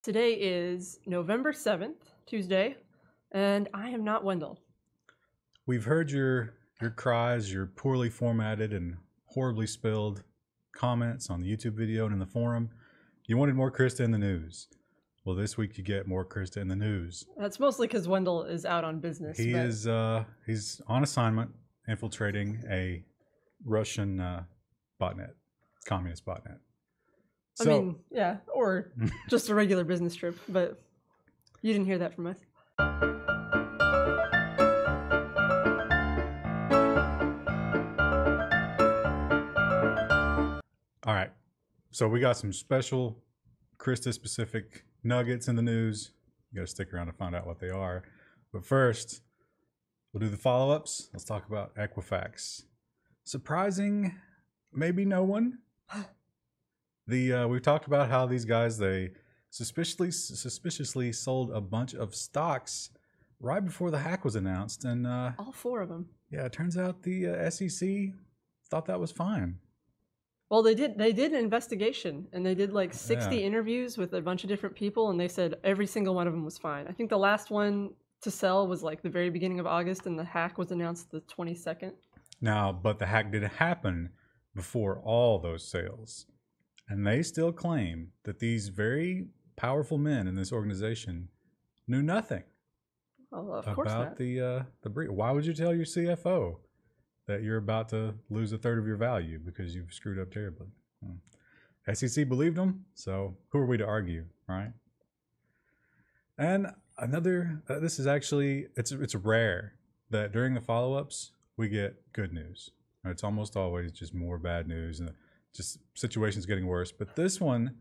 Today is November 7th, Tuesday, and I am not Wendell. We've heard your cries, your poorly formatted and horribly spelled comments on the YouTube video and in the forum. You wanted more Krista in the news. Well, this week you get more Krista in the news. That's mostly because Wendell is out on business. He's on assignment infiltrating a Russian botnet, communist botnet. I mean, yeah, or just a regular business trip, but you didn't hear that from us. All right, so we got some special Krista-specific nuggets in the news. You got to stick around to find out what they are. But first, we'll do the follow-ups. Let's talk about Equifax. Surprising, maybe no one. We've talked about how these guys, they suspiciously sold a bunch of stocks right before the hack was announced, and all four of them. Yeah, it turns out the SEC thought that was fine. Well, they did an investigation, and they did like 60 interviews with a bunch of different people, and they said every single one of them was fine. I think the last one to sell was like the very beginning of August, and the hack was announced the 22nd. Now, but the hack did happen before all those sales. And they still claim that these very powerful men in this organization knew nothing about the breach. Why would you tell your CFO that you're about to lose a third of your value because you've screwed up terribly? SEC believed them, so who are we to argue, right? And another, this is actually, it's rare that during the follow-ups we get good news. It's almost always just more bad news and just situations getting worse. But this one,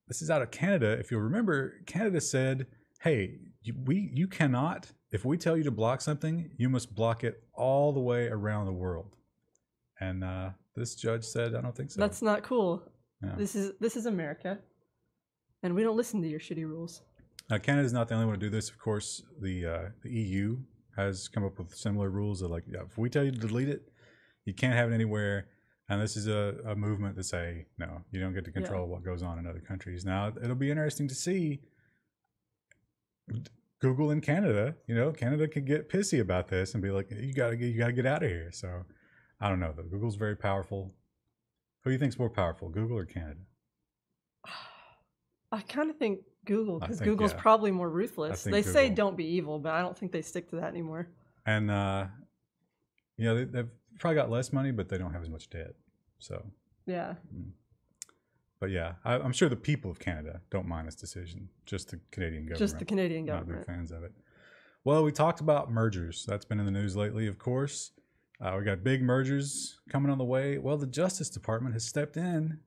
this is out of Canada. If you'll remember, Canada said, hey, you cannot, if we tell you to block something, you must block it all the way around the world. And this judge said, I don't think so. That's not cool. Yeah. This is America, and we don't listen to your shitty rules. Canada's not the only one to do this. Of course, the EU has come up with similar rules that, like, yeah, if we tell you to delete it, you can't have it anywhere. And this is a movement to say, no, you don't get to control what goes on in other countries. Now, it'll be interesting to see Google in Canada. You know, Canada could get pissy about this and be like, you gotta get out of here. So I don't know, though. Google's very powerful. Who do you think's more powerful, Google or Canada? I kind of think Google, because Google's probably more ruthless. They say don't be evil, but I don't think they stick to that anymore. And you know, they've probably got less money, but they don't have as much debt. So yeah. But yeah, I'm sure the people of Canada don't mind this decision. Just the Canadian government. Just the Canadian government. Not big fans of it. Well, we talked about mergers. That's been in the news lately, of course. We got big mergers coming on the way. Well, the Justice Department has stepped in,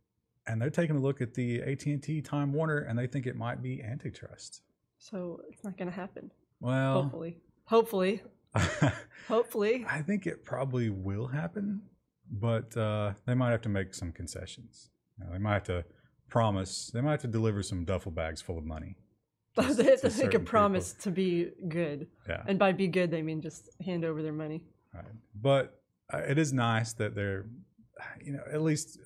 and they're taking a look at the AT&T Time Warner, and they think it might be antitrust. So it's not going to happen. Well, hopefully. Hopefully. I think it probably will happen, but they might have to make some concessions. They might have to promise, they might have to deliver some duffel bags full of money. They have to make a promise to be good. Yeah. And by be good, they mean just hand over their money. Right. But it is nice that they're, you know, at least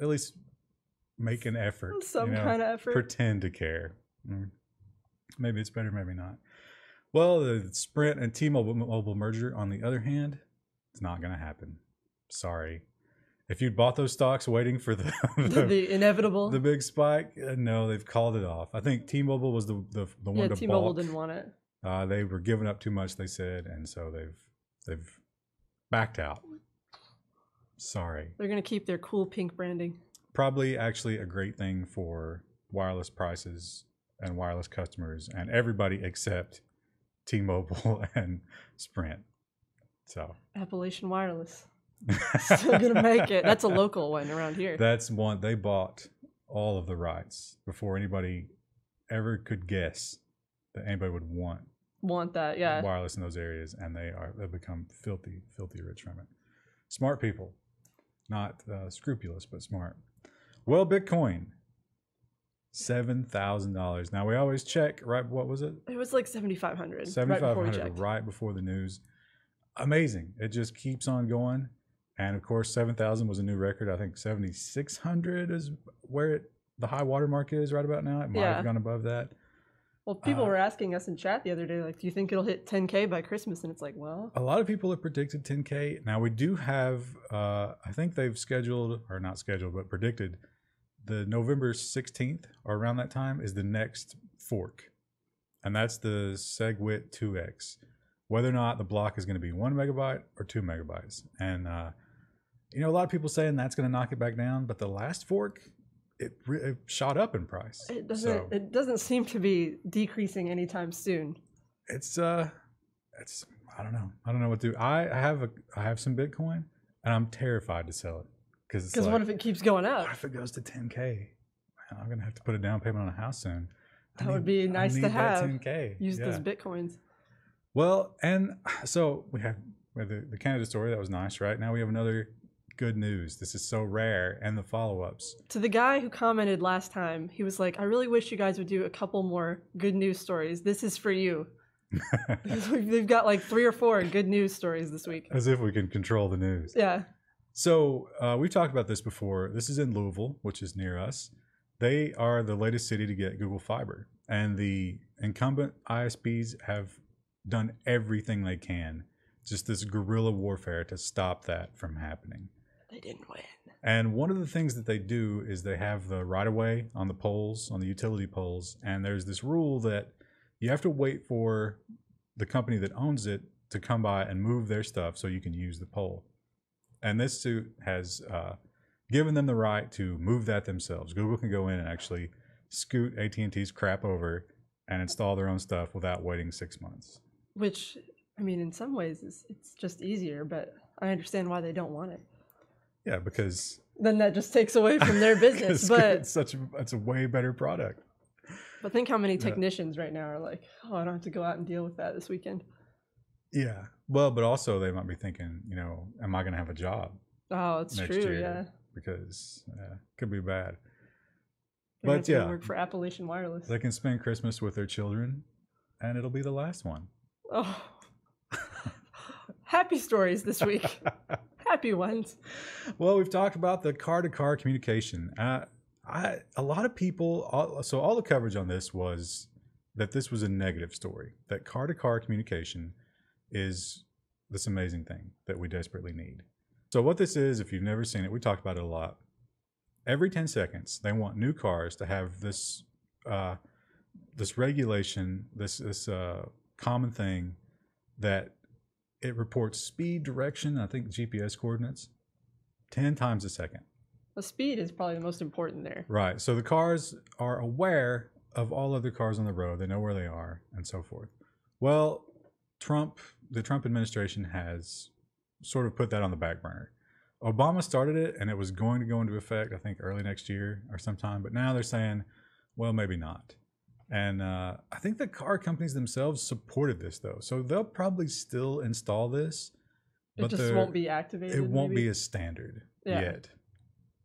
make an effort. Some kind of effort. Pretend to care. Maybe it's better, maybe not. Well, the Sprint and T-Mobile merger, on the other hand, it's not going to happen. Sorry. If you'd bought those stocks waiting for the inevitable, the big spike, no, they've called it off. I think T-Mobile was the one to T-Mobile didn't want it. They were giving up too much, they said, and so they've backed out. Sorry. They're going to keep their cool pink branding. Probably actually a great thing for wireless prices and wireless customers and everybody except T-Mobile and Sprint. So Appalachian Wireless still gonna make it. That's a local one around here. That's one. They bought all of the rights before anybody ever could guess that anybody would want that. Yeah, wireless in those areas, and they've become filthy rich from it. Smart people, not scrupulous, but smart. Well, Bitcoin. $7,000. Now we always check, right? What was it? It was like 7,500. 7,500 right before the news. Amazing. It just keeps on going. And of course, 7,000 was a new record. I think 7,600 is where the high water mark is right about now. It might have gone above that. Well, people were asking us in chat the other day, like, do you think it'll hit 10K by Christmas? And it's like, well, A lot of people have predicted 10K. Now we do have, I think they've scheduled, or not scheduled, but predicted the November 16th or around that time is the next fork. And that's the SegWit 2X. Whether or not the block is going to be 1 megabyte or 2 megabytes. And, you know, a lot of people saying that's going to knock it back down, but the last fork, it shot up in price. it doesn't seem to be decreasing anytime soon. It's I don't know. I don't know what to do. I have some Bitcoin, and I'm terrified to sell it because What if it keeps going up? what if it goes to 10K? Man, I'm gonna have to put a down payment on a house soon. That would be nice to have. 10K. Use those Bitcoins. Well, and so we have the Canada story. That was nice, right? Now we have another good news. This is so rare, and the follow-ups. To the guy who commented last time, he was like, I really wish you guys would do a couple more good news stories. This is for you. They've got like 3 or 4 good news stories this week. As if we can control the news. Yeah. So we've talked about this before. This is in Louisville, which is near us. They are the latest city to get Google Fiber, and the incumbent ISPs have done everything they can, just this guerrilla warfare to stop that from happening. They didn't win. And one of the things that they do is they have the right-of-way on the poles, on the utility poles, and there's this rule that you have to wait for the company that owns it to come by and move their stuff so you can use the pole. And this suit has given them the right to move that themselves. Google can go in and actually scoot AT&T's crap over and install their own stuff without waiting 6 months. Which, I mean, in some ways, it's just easier, but I understand why they don't want it. Yeah, because then that just takes away from their business. But it's a way better product. But think how many technicians right now are like, oh, I don't have to go out and deal with that this weekend. Yeah. Well, but also they might be thinking, you know, am I going to have a job? Oh, it's next true. year? Yeah. Because it could be bad. They're But gonna yeah, work for Appalachian Wireless. they can spend Christmas with their children, and it'll be the last one. Oh, happy stories this week. Happy ones. Well, we've talked about the car-to-car communication. A lot of people, so all the coverage on this was that this was a negative story, that car-to-car communication is this amazing thing that we desperately need. So what this is, if you've never seen it, we talked about it a lot. Every 10 seconds, they want new cars to have this this regulation, this common thing that it reports speed, direction, I think GPS coordinates, 10 times a second. The speed is probably the most important there. Right. So the cars are aware of all other cars on the road. They know where they are and so forth. Well, the Trump administration has sort of put that on the back burner. Obama started it, and it was going to go into effect, I think, early next year or sometime. But now they're saying, well, maybe not. And I think the car companies themselves supported this, though. So they'll probably still install this. It just won't be activated. It won't be a standard yet.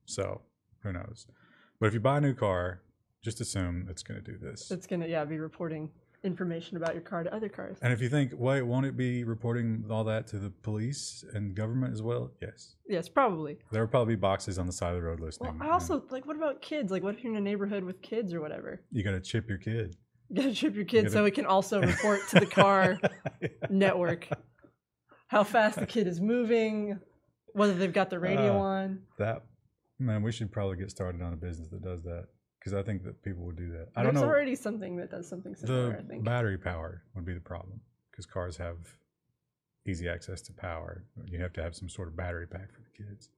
So who knows? But if you buy a new car, just assume it's going to do this. It's going to, be reporting information about your car to other cars. And if you think, wait, won't it be reporting all that to the police and government as well? Yes. Yes, probably. There will probably be boxes on the side of the road listening. Well, I also, what about kids? Like, what if you're in a neighborhood with kids or whatever? You got to chip your kid. You got to chip your kid so it can also report to the car network how fast the kid is moving, whether they've got the radio on. Man, we should probably get started on a business that does that. Because I think that people would do that. I don't know. There's already something that does something similar, I think. Battery power would be the problem. Because cars have easy access to power. You have to have some sort of battery pack for the kids.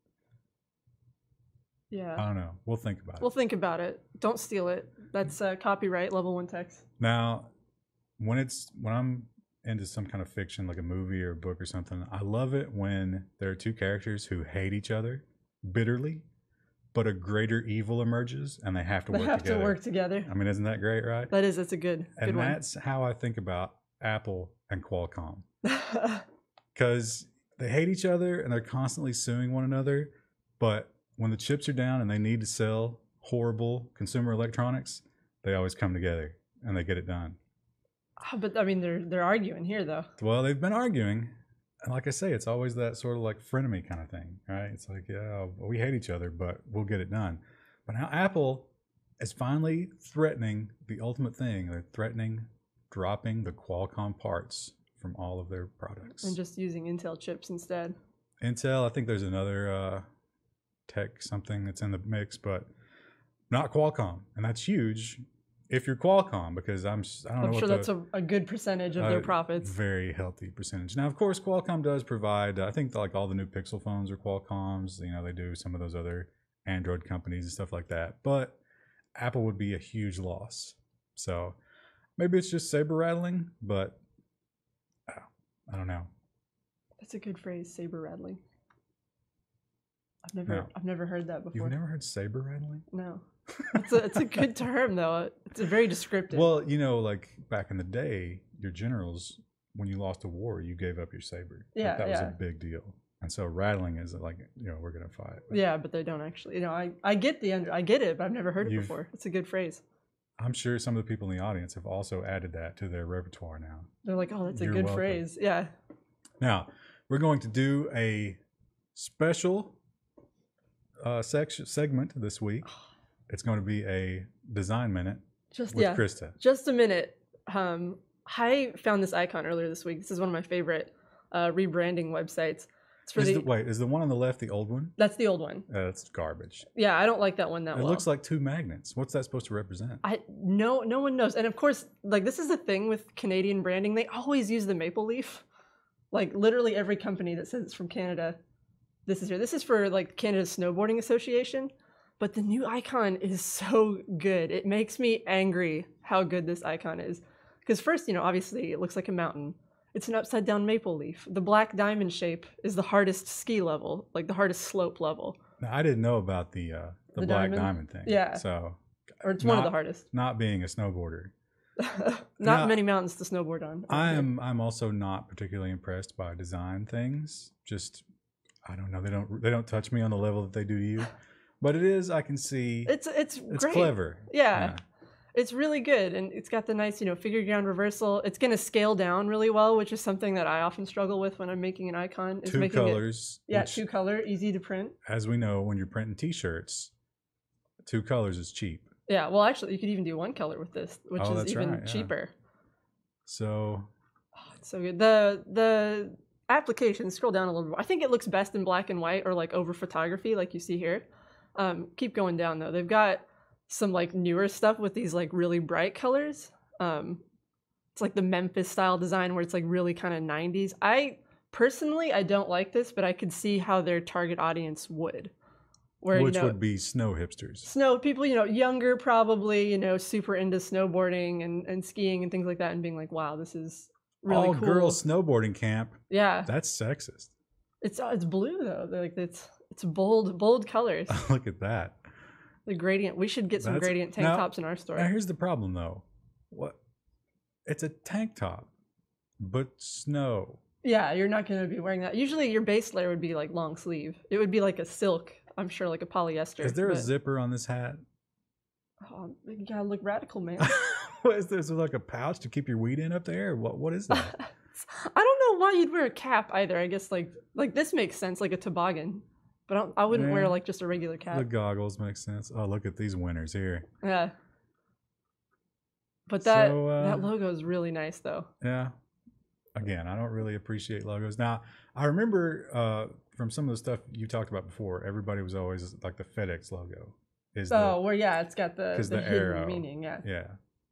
Yeah. I don't know. We'll think about it. We'll think about it. Don't steal it. That's copyright level 1 text. Now, when I'm into some kind of fiction, like a movie or a book or something, I love it when there are 2 characters who hate each other bitterly, but a greater evil emerges and they have to work together. I mean, isn't that great, right? That's a good one. And that's how I think about Apple and Qualcomm. Because they hate each other and they're constantly suing one another. But when the chips are down and they need to sell horrible consumer electronics, they always come together and they get it done. But I mean, they're arguing here, though. Well, they've been arguing. And like I say, it's always that sort of like frenemy kind of thing, right? It's like, yeah, we hate each other, but we'll get it done. But now Apple is finally threatening the ultimate thing. They're threatening dropping the Qualcomm parts from all of their products. And just using Intel chips instead. Intel, I think there's another tech something that's in the mix, but not Qualcomm. And that's huge if you're Qualcomm, because I don't know. I'm sure that's a good percentage of their profits. Very healthy percentage. Now, of course, Qualcomm does provide, I think like all the new Pixel phones are Qualcomm's. You know, they do some of those other Android companies and stuff like that. But Apple would be a huge loss. So maybe it's just saber rattling, but I don't know. That's a good phrase, saber rattling. I've never heard that before. You've never heard saber rattling? No. It's a good term though. It's a very descriptive. Well, you know, like back in the day, your generals, when you lost a war, you gave up your saber. Yeah, like that was a big deal. And so rattling is like, you know, we're gonna fight. Yeah, but they don't actually. You know, I get it, but I've never heard it before. It's a good phrase. I'm sure some of the people in the audience have also added that to their repertoire now. They're like, oh, that's a good phrase. Yeah. Now, we're going to do a special segment this week. It's going to be a design minute with Krista. Just a minute. I found this icon earlier this week. This is one of my favorite rebranding websites. It's for is the one on the left the old one? That's the old one. That's garbage. Yeah, I don't like that one that well. It looks like two magnets. What's that supposed to represent? No one knows. And of course, like this is the thing with Canadian branding. They always use the maple leaf. Like literally every company that says it's from Canada, this is here. This is for like Canada Snowboarding Association. But the new icon is so good. It makes me angry how good this icon is. Because first, you know, obviously it looks like a mountain. It's an upside down maple leaf. The black diamond shape is the hardest ski level, like the hardest slope level. Now, I didn't know about the black diamond thing. Yeah. So, or it's one of the hardest. Not being a snowboarder. Not many mountains to snowboard on. I'm also not particularly impressed by design things. Just I don't know. They don't touch me on the level that they do you. But it is. I can see. It's great. Clever. Yeah. It's really good, and it's got the nice, you know, figure ground reversal. It's going to scale down really well, which is something that I often struggle with when I'm making an icon. Is two colors. Two color, easy to print. As we know, when you're printing T-shirts, 2 colors is cheap. Yeah, well, actually, you could even do 1 color with this, which is even cheaper. So, it's so good. The application, scroll down a little bit. I think it looks best in black and white or like over photography, like you see here. Keep going down though. They've got some like newer stuff with these like really bright colors. It's like the Memphis style design where it's like really kind of 90s. I don't like this, but I could see how their target audience would. Which would be snow hipsters. Snow people, you know, younger probably, you know, super into snowboarding and skiing and things like that, and being like, wow, this is really cool. All girls snowboarding camp. Yeah. That's sexist. It's blue though. Like it's bold colors. Look at that. The gradient. We should get some gradient tank tops in our store. Now here's the problem though. It's a tank top, but snow. Yeah, you're not going to be wearing that. Usually your base layer would be like long sleeve. It would be like a silk, I'm sure, like a polyester. Is there a zipper on this hat? Oh, you gotta look radical, man. What is this? Like a pouch to keep your weed in up there? What is that? I don't know why you'd wear a cap either. I guess like this makes sense, like a toboggan. But I wouldn't wear like just a regular cap. The goggles make sense. Oh, look at these winners here. Yeah. But that logo is really nice though. Yeah. Again, I don't really appreciate logos. Now, I remember from some of the stuff you talked about before, everybody was always like the FedEx logo. It's got the hidden arrow. Meaning, yeah. Yeah.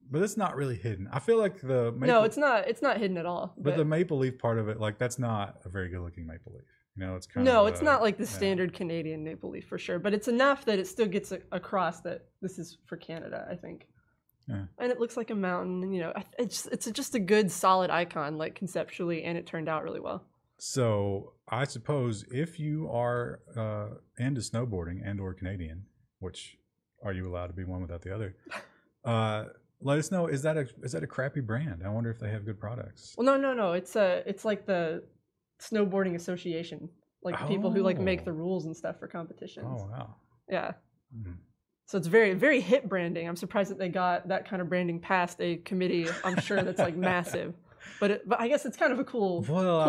But it's not really hidden. I feel like the maple, no, it's not hidden at all. But the maple leaf part of it, like that's not a very good looking maple leaf. You know, it's kind of it's not like the standard Canadian maple leaf for sure. But it's enough that it still gets across that this is for Canada, I think. Yeah. And it looks like a mountain, and you know, it's just a good solid icon, like conceptually, and it turned out really well. So I suppose if you are into snowboarding and or Canadian, which are you allowed to be one without the other? Let us know. Is that a crappy brand? I wonder if they have good products. Well, no. It's like the Snowboarding Association, like the people who like make the rules and stuff for competitions. Oh wow. Yeah. Mm-hmm. So it's very, very hip branding. I'm surprised that they got that kind of branding past a committee. I'm sure that's like massive, but I guess it's kind of a cool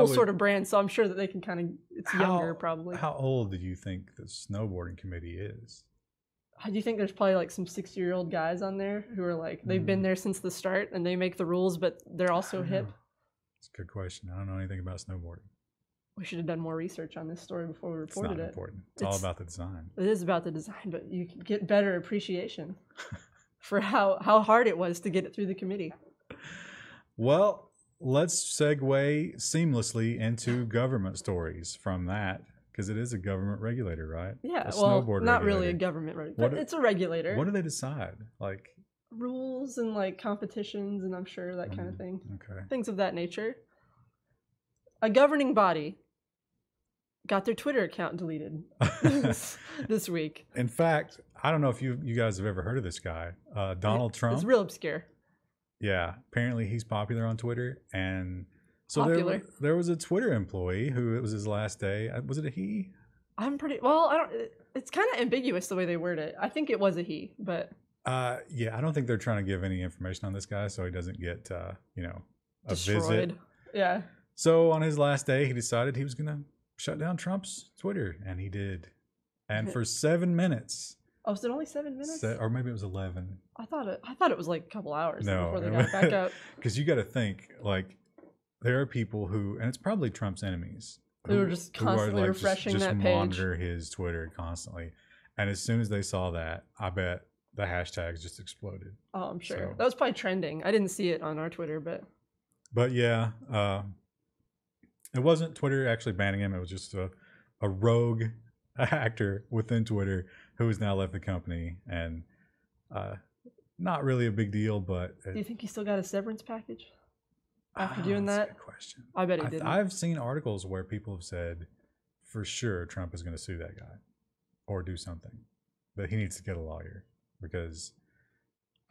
sort of brand. So I'm sure that they can kind of, it's younger probably. How old do you think the snowboarding committee is? Do you think there's probably like some 60-year-old guys on there who are like, they've been there since the start and they make the rules, but they're also hip? It's a good question. I don't know anything about snowboarding. We should have done more research on this story before we reported It's not it. important. It's all about the design. It is about the design, but you can get better appreciation for how hard it was to get it through the committee. Well, let's segue seamlessly into government stories from that, because it is a government regulator, right? Yeah, a well, snowboard not regulator. really a government regulator, but it's a regulator. What do they decide? Like rules and like competitions and I'm sure that kind of thing. Okay. Things of that nature. A governing body got their Twitter account deleted this week. In fact, I don't know if you guys have ever heard of this guy, Donald Trump. It's real obscure. Yeah, apparently he's popular on Twitter, and so there was a Twitter employee who it was his last day. Was it a he? I'm pretty well. I don't. It's kind of ambiguous the way they word it. I think it was a he, but yeah, I don't think they're trying to give any information on this guy, so he doesn't get a destroyed. Visit. Yeah. So on his last day, he decided he was gonna shut down Trump's Twitter, and he did. And for 7 minutes. Oh, was it only 7 minutes? Or maybe it was 11. I thought it was like a couple hours before they No, got back up. Because you got to think, like, there are people who, and it's probably Trump's enemies, who are just constantly refreshing just that page. Monitor his Twitter constantly, and as soon as they saw that, I bet the hashtags just exploded. Oh, I'm sure So, that was probably trending. I didn't see it on our Twitter, but yeah, it wasn't Twitter actually banning him. It was just a rogue actor within Twitter who has now left the company, and not really a big deal. But do you think he still got a severance package after doing that? That's a good question. I bet he didn't. I've seen articles where people have said for sure Trump is going to sue that guy or do something, but he needs to get a lawyer because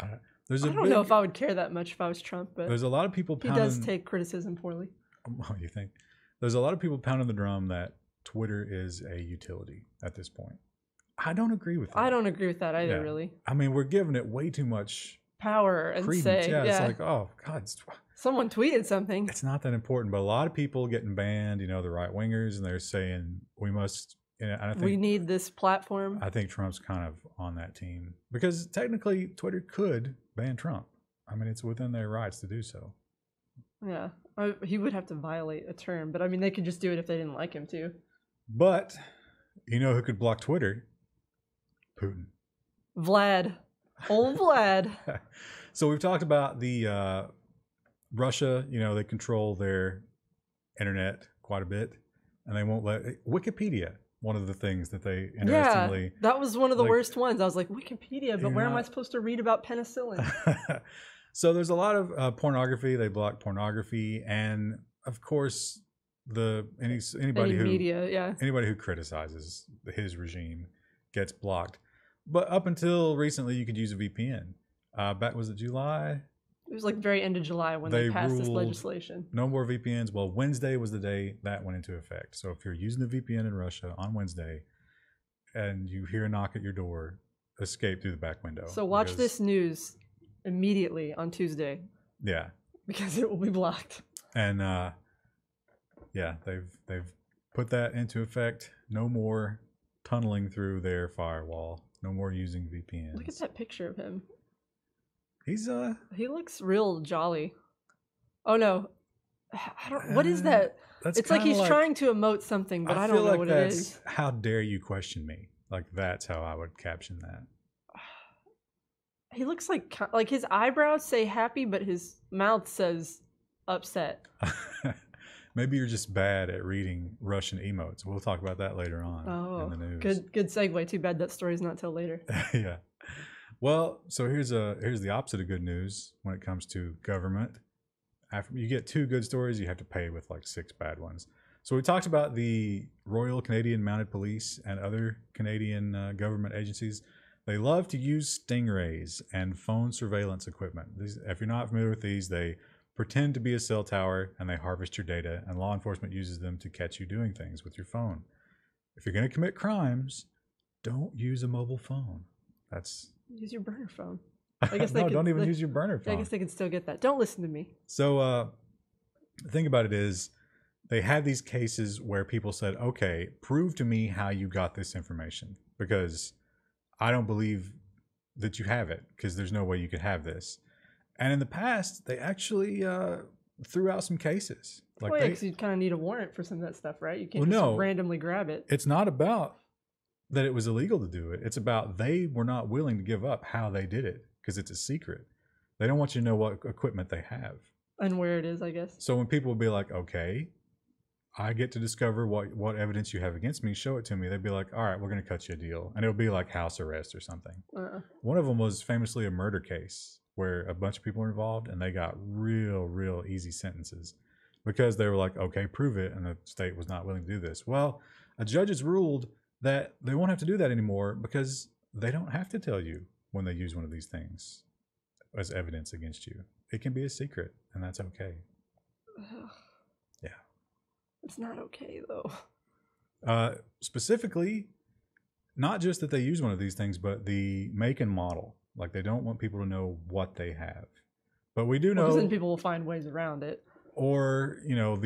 I don't know if I would care that much if I was Trump, but there's a lot of people he does take criticism poorly. What do you think? There's a lot of people pounding the drum that Twitter is a utility at this point. I don't agree with that. I don't agree with that either, really. I mean, we're giving it way too much power and credence. say, yeah, it's like, oh God, someone tweeted something. It's not that important, but a lot of people getting banned. The right wingers, and they're saying we must. And I think we need this platform. I think Trump's kind of on that team because technically Twitter could ban Trump. I mean, it's within their rights to do so. Yeah, he would have to violate a term, but I mean, they could just do it if they didn't like him to. But you know who could block Twitter? Putin. Vlad. Old Vlad. So we've talked about the Russia, they control their internet quite a bit, and they won't let Wikipedia. One of the things that they interestingly... Yeah, that was one of the worst ones. I was like, Wikipedia, but where am I supposed to read about penicillin? So there's a lot of pornography. They block pornography, and of course, anybody who criticizes his regime gets blocked. But up until recently, you could use a VPN. Back was it July? It was like very end of July when they passed this legislation. No more VPNs. Well, Wednesday was the day that went into effect. So if you're using the VPN in Russia on Wednesday, and you hear a knock at your door, escape through the back window. So watch this news immediately on Tuesday. Yeah. Because it will be blocked. And they've put that into effect. No more tunneling through their firewall. No more using VPNs. Look at that picture of him. He looks real jolly. Oh no. What is that? It's like he's trying to emote something, but I don't know what it is. How dare you question me? Like that's how I would caption that. He looks like his eyebrows say happy, but his mouth says upset. Maybe you're just bad at reading Russian emotes. We'll talk about that later on in the news. Good segue. Too bad that story's not till later. Yeah. Well, so here's the opposite of good news when it comes to government. After you get 2 good stories, you have to pay with like 6 bad ones. So we talked about the Royal Canadian Mounted Police and other Canadian government agencies. They love to use stingrays and phone surveillance equipment. If you're not familiar with these, they pretend to be a cell tower and they harvest your data, and law enforcement uses them to catch you doing things with your phone. If you're going to commit crimes, don't use a mobile phone. Use your burner phone. I guess don't even use your burner phone. I guess they can still get that. Don't listen to me. So the thing about it is they had these cases where people said, okay, prove to me how you got this information, because I don't believe that you have it because there's no way you could have this. And in the past, they actually threw out some cases. Like well, yeah, because you kind of need a warrant for some of that stuff, right? You can't well, just no, randomly grab it. It's not about that it was illegal to do it. It's about they were not willing to give up how they did it because it's a secret. They don't want you to know what equipment they have. And where it is, I guess. So when people would be like, okay, I get to discover what evidence you have against me, show it to me. They'd be like, all right, we're going to cut you a deal. And it would be like house arrest or something. One of them was famously a murder case where a bunch of people were involved and they got real easy sentences because they were like, okay, prove it. And the state was not willing to do this. Well, a judge has ruled that they won't have to do that anymore because they don't have to tell you when they use one of these things as evidence against you. It can be a secret, and that's okay. Yeah. It's not okay, though. Specifically, not just that they use one of these things, but the make and model. Like, they don't want people to know what they have. But we do know... Because then people will find ways around it. Or, you know,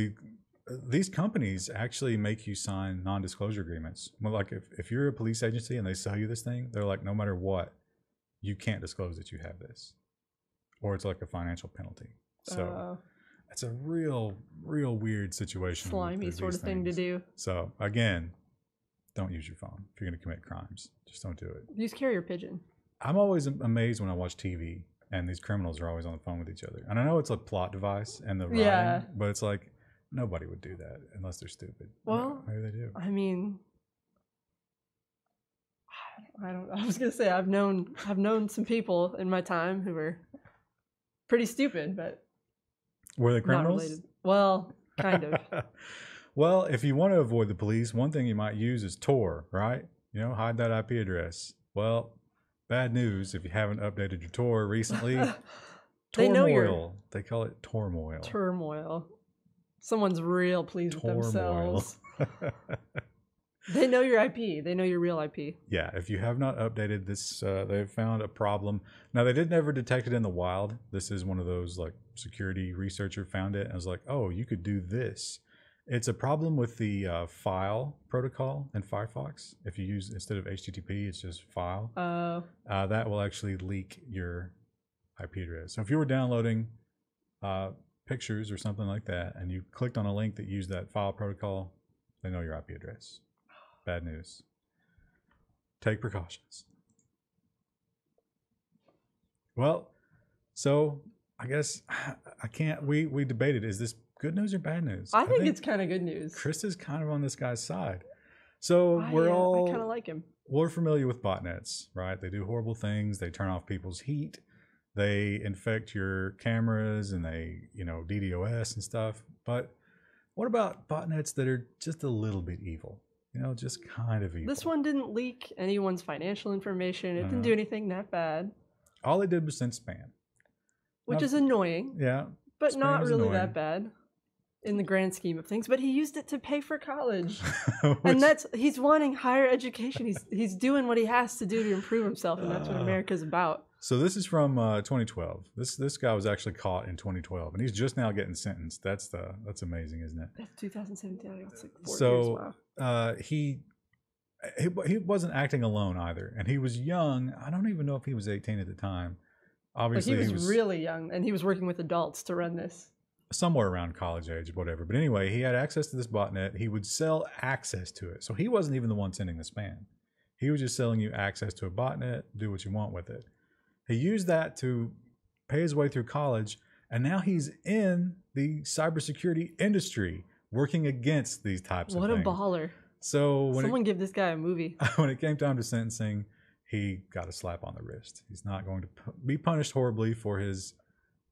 these companies actually make you sign non-disclosure agreements. Well, like, if you're a police agency and they sell you this thing, they're like, no matter what, you can't disclose that you have this. Or it's like a financial penalty. So it's a real weird situation. Slimy sort of thing to do. So again, don't use your phone if you're going to commit crimes. Just don't do it. Use carrier pigeon. I'm always amazed when I watch TV and these criminals are always on the phone with each other. And I know it's a plot device and the writing, but it's like nobody would do that unless they're stupid. Well, maybe they do. I mean, I was gonna say I've known some people in my time who were pretty stupid, but were they criminals? Not related. Well, kind of. Well, if you want to avoid the police, one thing you might use is Tor, right? You know, hide that IP address. Well, bad news if you haven't updated your Tor recently. Turmoil. They call it turmoil. Turmoil. Someone's real pleased with themselves. They know your IP. They know your real IP. Yeah, if you have not updated this, they've found a problem. Now, they did never detect it in the wild. This is one of those, like, security researcher found it and was like, oh, you could do this. It's a problem with the file protocol in Firefox. If you use, instead of HTTP, it's just file. That will actually leak your IP address. So if you were downloading pictures or something like that, and you clicked on a link that used that file protocol, they know your IP address. Bad news. Take precautions. Well, so I guess I can't. We debated: is this good news or bad news? I think it's kind of good news. Chris is kind of on this guy's side. So I kind of like him. We're familiar with botnets, right? They do horrible things. They turn off people's heat. They infect your cameras, and they, you know, DDoS and stuff. But what about botnets that are just a little bit evil? You know, just kind of evil. This one didn't leak anyone's financial information. It didn't do anything that bad. All it did was send spam. Which is annoying. Yeah. But not really that bad in the grand scheme of things. But he used it to pay for college. And he's wanting higher education. He's doing what he has to do to improve himself, and that's what America's about. So this is from 2012. This guy was actually caught in 2012, and he's just now getting sentenced. That's amazing, isn't it? That's 2017. It's like 4 years. Wow. He wasn't acting alone either, and he was young. I don't even know if he was 18 at the time. Obviously, he was really young, and he was working with adults to run this. Somewhere around college age, whatever. But anyway, he had access to this botnet. He would sell access to it, so he wasn't even the one sending the spam. He was just selling you access to a botnet. Do what you want with it. He used that to pay his way through college, and now he's in the cybersecurity industry working against these types of things. What a baller. So someone give this guy a movie. When it came time to sentencing, he got a slap on the wrist. He's not going to be punished horribly for his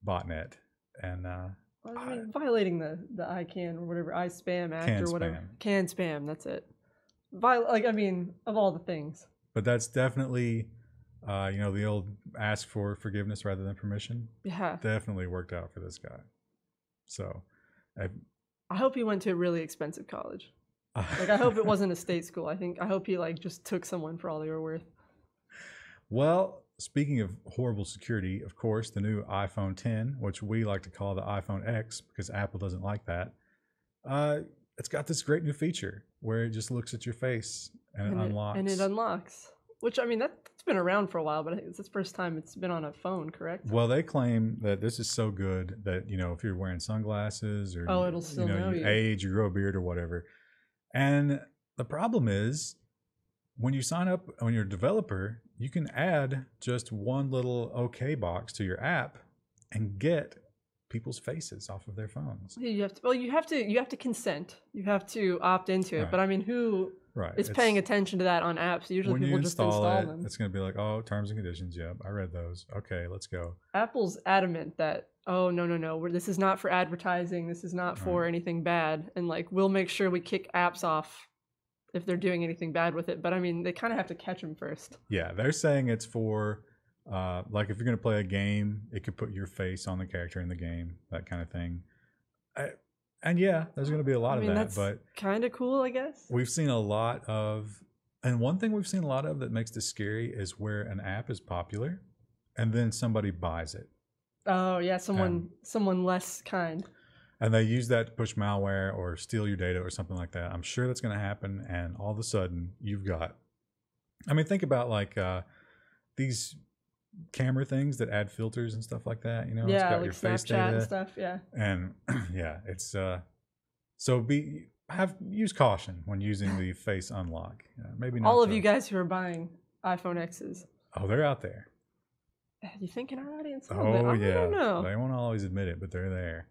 botnet. And violating the ICANN or whatever, iSpam Act can or whatever. Spam. Can spam, that's it. Of all the things. But that's definitely... the old ask for forgiveness rather than permission. Yeah. Definitely worked out for this guy. So I hope he went to a really expensive college. I hope it wasn't a state school. I hope he just took someone for all they were worth. Well, speaking of horrible security, of course, the new iPhone 10, which we like to call the iPhone X because Apple doesn't like that. It's got this great new feature where it just looks at your face and it unlocks. And it unlocks. Which, I mean, that's been around for a while, but it's the first time it's been on a phone, correct? Well, they claim that this is so good that, if you're wearing sunglasses or It'll still know you you. age, you grow a beard or whatever. And the problem is when you sign up, when you're a developer, you can add just one little OK box to your app and get people's faces off of their phones. You have to consent. You have to opt into it. Right. But I mean, who is paying attention to that on apps? Usually when people you just install it, them. It's going to be like, oh, terms and conditions. Yep, I read those. Okay, let's go. Apple's adamant that, oh, no, this is not for advertising. This is not for anything bad. And like, we'll make sure we kick apps off if they're doing anything bad with it. But I mean, they kind of have to catch them first. Yeah, they're saying it's for, like if you're going to play a game, it could put your face on the character in the game, that kind of thing. And yeah, there's going to be a lot of that. That's but kind of cool, I guess. We've seen a lot of, and one thing we've seen a lot of that makes this scary is where an app is popular and then somebody buys it. Oh, yeah, someone less kind. And they use that to push malware or steal your data or something like that. I'm sure that's going to happen. And all of a sudden, you've got, I mean, think about like these camera things that add filters and stuff like that. Yeah, it's got like your face Snapchat data and stuff. Yeah. And yeah, it's so use caution when using the face unlock. Maybe not all of you guys who are buying iPhone X's. Oh, they're out there. Do you think in our audience? Oh, yeah. I don't know. They won't always admit it, but they're there.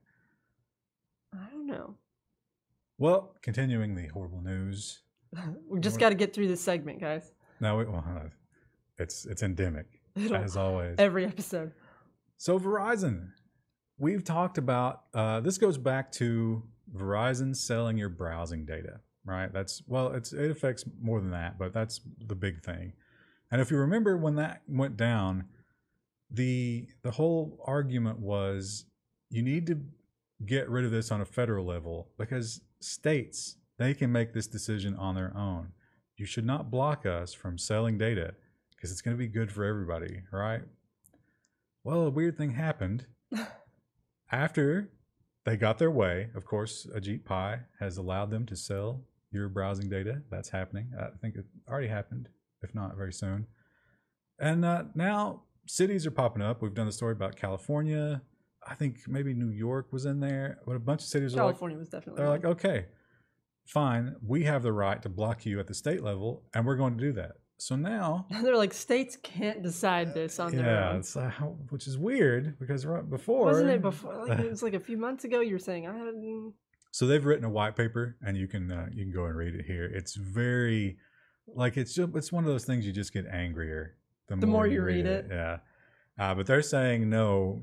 I don't know. Well, continuing the horrible news. We just got to get through this segment, guys. No, it's endemic, as always. Every episode. So Verizon, we've talked about, this goes back to Verizon selling your browsing data, right? It affects more than that, but that's the big thing. And if you remember when that went down, the whole argument was you need to get rid of this on a federal level because states, they can make this decision on their own. You should not block us from selling data because it's going to be good for everybody, right? Well, a weird thing happened. After they got their way, of course, Ajit Pai has allowed them to sell your browsing data. That's happening. I think it already happened, if not very soon. And now cities are popping up. We've done the story about California. I think maybe New York was in there, but a bunch of cities California was definitely. They're like, okay, fine, we have the right to block you at the state level, and we're going to do that. So now they're like, states can't decide this on their own. It's which is weird because before wasn't it before? Like, it was like a few months ago. You were saying So they've written a white paper, and you can go and read it here. It's very it's one of those things you just get angrier the more you read it. Yeah. But they're saying, no,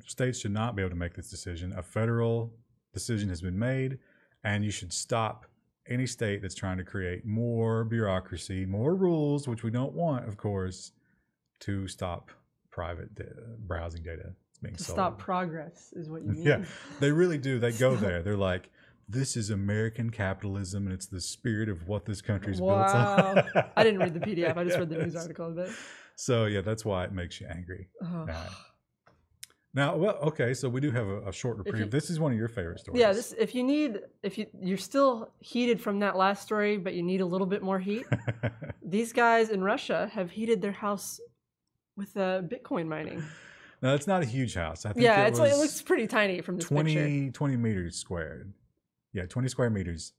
states should not be able to make this decision. A federal decision has been made, and you should stop any state that's trying to create more bureaucracy, more rules, which we don't want, of course, to stop private browsing data being sold. Stop progress is what you mean. Yeah, they really do. They go there. They're like, this is American capitalism, and it's the spirit of what this country's built on. I didn't read the PDF. I just read the news article of it. So yeah, that's why it makes you angry. Now, well, okay, so we do have a short reprieve. This is one of your favorite stories. Yeah, you're still heated from that last story, but you need a little bit more heat. These guys in Russia have heated their house with Bitcoin mining. Now, it's not a huge house. I think it looks pretty tiny from this picture. 20 meters squared. Yeah, 20 square meters.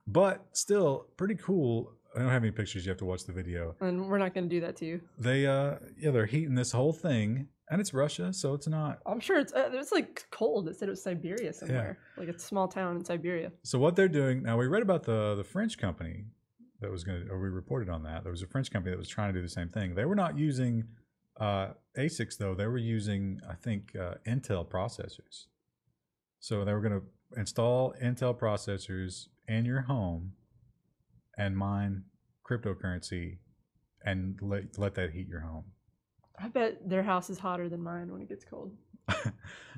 But still pretty cool. I don't have any pictures. You have to watch the video. And we're not going to do that to you. They're heating this whole thing, and it's Russia, so it's not. I'm sure it's like cold. It said it was Siberia somewhere, like a small town in Siberia. So what they're doing now, we read about the French company that was we reported on that. There was a French company that was trying to do the same thing. They were not using ASICs though. They were using, I think, Intel processors. So they were going to install Intel processors in your home and mine cryptocurrency and let that heat your home. I bet their house is hotter than mine when it gets cold.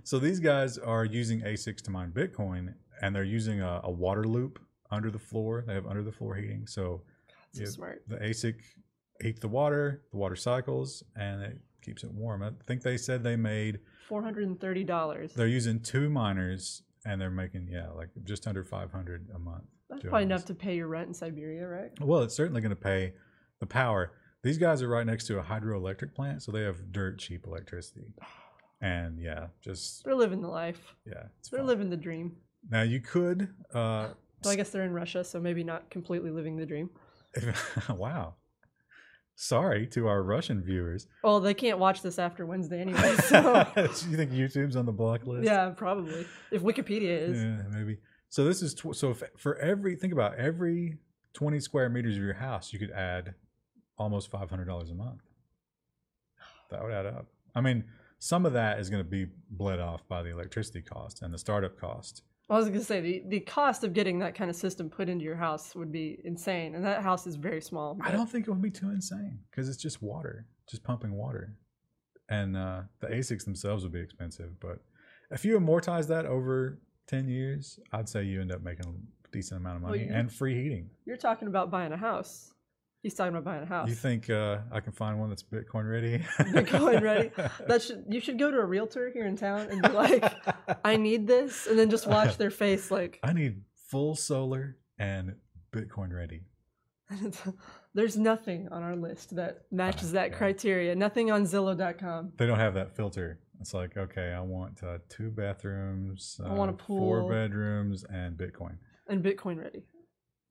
So these guys are using ASICs to mine Bitcoin, and they're using a water loop under the floor. They have under the floor heating. So, smart. The ASIC heats the water cycles, and it keeps it warm. I think they said they made $430. They're using 2 miners, and they're making like just under $500 a month. That's probably enough to pay your rent in Siberia, right? Well, it's certainly going to pay the power. These guys are right next to a hydroelectric plant, so they have dirt cheap electricity. And yeah, just They're living the life. yeah, it's They're fun. living the dream. Now you could So I guess they're in Russia, so maybe not completely living the dream. wow. Sorry to our Russian viewers. Well, they can't watch this after Wednesday anyway, so You think YouTube's on the block list? yeah, probably. If Wikipedia is. Yeah, maybe. So this is for every, think about every 20 square meters of your house, you could add almost $500 a month. That would add up. I mean, some of that is going to be bled off by the electricity cost and the startup cost. I was going to say, the cost of getting that kind of system put into your house would be insane. And that house is very small. I don't think it would be too insane because it's just water, just pumping water. And the ASICs themselves would be expensive. But if you amortize that over 10 years, I'd say you end up making a decent amount of money and free heating. You're talking about buying a house. He's talking about buying a house. You think I can find one that's Bitcoin ready? Bitcoin ready? You should go to a realtor here in town and be like, I need this. And then just watch their face like, I need full solar and Bitcoin ready. There's nothing on our list that matches that criteria. Nothing on Zillow.com. They don't have that filter. It's like, okay, I want 2 bathrooms, I want a pool, 4 bedrooms, and Bitcoin. And Bitcoin ready.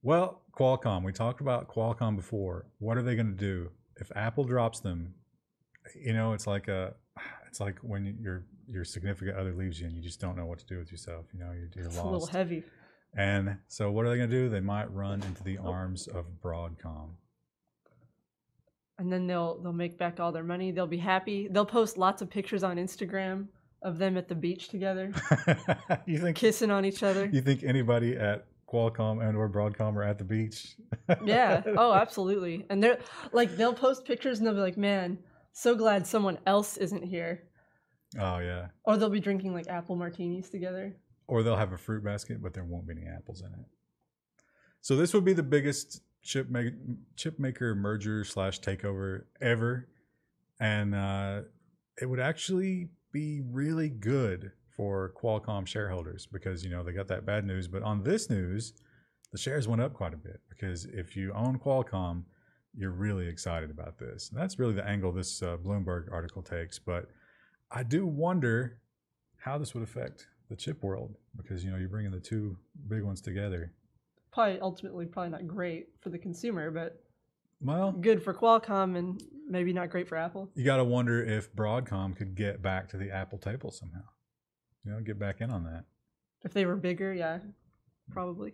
Well, Qualcomm. We talked about Qualcomm before. What are they going to do if Apple drops them? You know, it's like when your significant other leaves you and you just don't know what to do with yourself. You know, you're lost. It's a little heavy. And so, what are they going to do? They might run into the arms of Broadcom. And then they'll make back all their money. They'll be happy. They'll post lots of pictures on Instagram of them at the beach together. You think kissing on each other? You think anybody at Qualcomm and or Broadcom are at the beach? Yeah. Oh, absolutely. And they're like, they'll post pictures and they'll be like, man, so glad someone else isn't here. Oh yeah. Or they'll be drinking like apple martinis together. Or they'll have a fruit basket, but there won't be any apples in it. So this would be the biggest chip maker merger / takeover ever. And it would actually be really good for Qualcomm shareholders because, you know, they got that bad news. But on this news, the shares went up quite a bit because if you own Qualcomm, you're really excited about this. And that's really the angle this Bloomberg article takes. But I do wonder how this would affect the chip world because, you know, you're bringing the two big ones together. Ultimately not great for the consumer, but well, good for Qualcomm and maybe not great for Apple. You got to wonder if Broadcom could get back to the Apple table somehow. You know, get back in on that. If they were bigger, yeah, probably.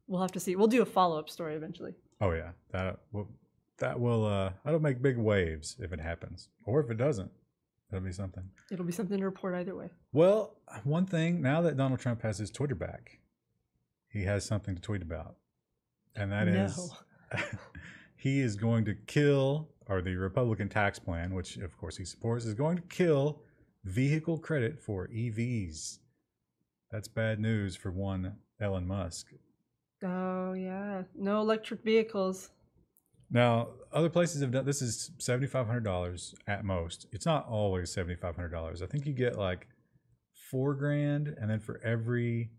We'll have to see. We'll do a follow-up story eventually. Oh yeah, that'll make big waves if it happens, or if it doesn't, it'll be something. It'll be something to report either way. Well, one thing now that Donald Trump has his Twitter back, he has something to tweet about, and that is he is going to kill, or the Republican tax plan, which of course he supports, is going to kill vehicle credit for EVs. That's bad news for one Elon Musk. Oh yeah, no electric vehicles. Now, other places have done this. Is $7,500 at most. It's not always $7,500. I think you get like $4,000, and then for every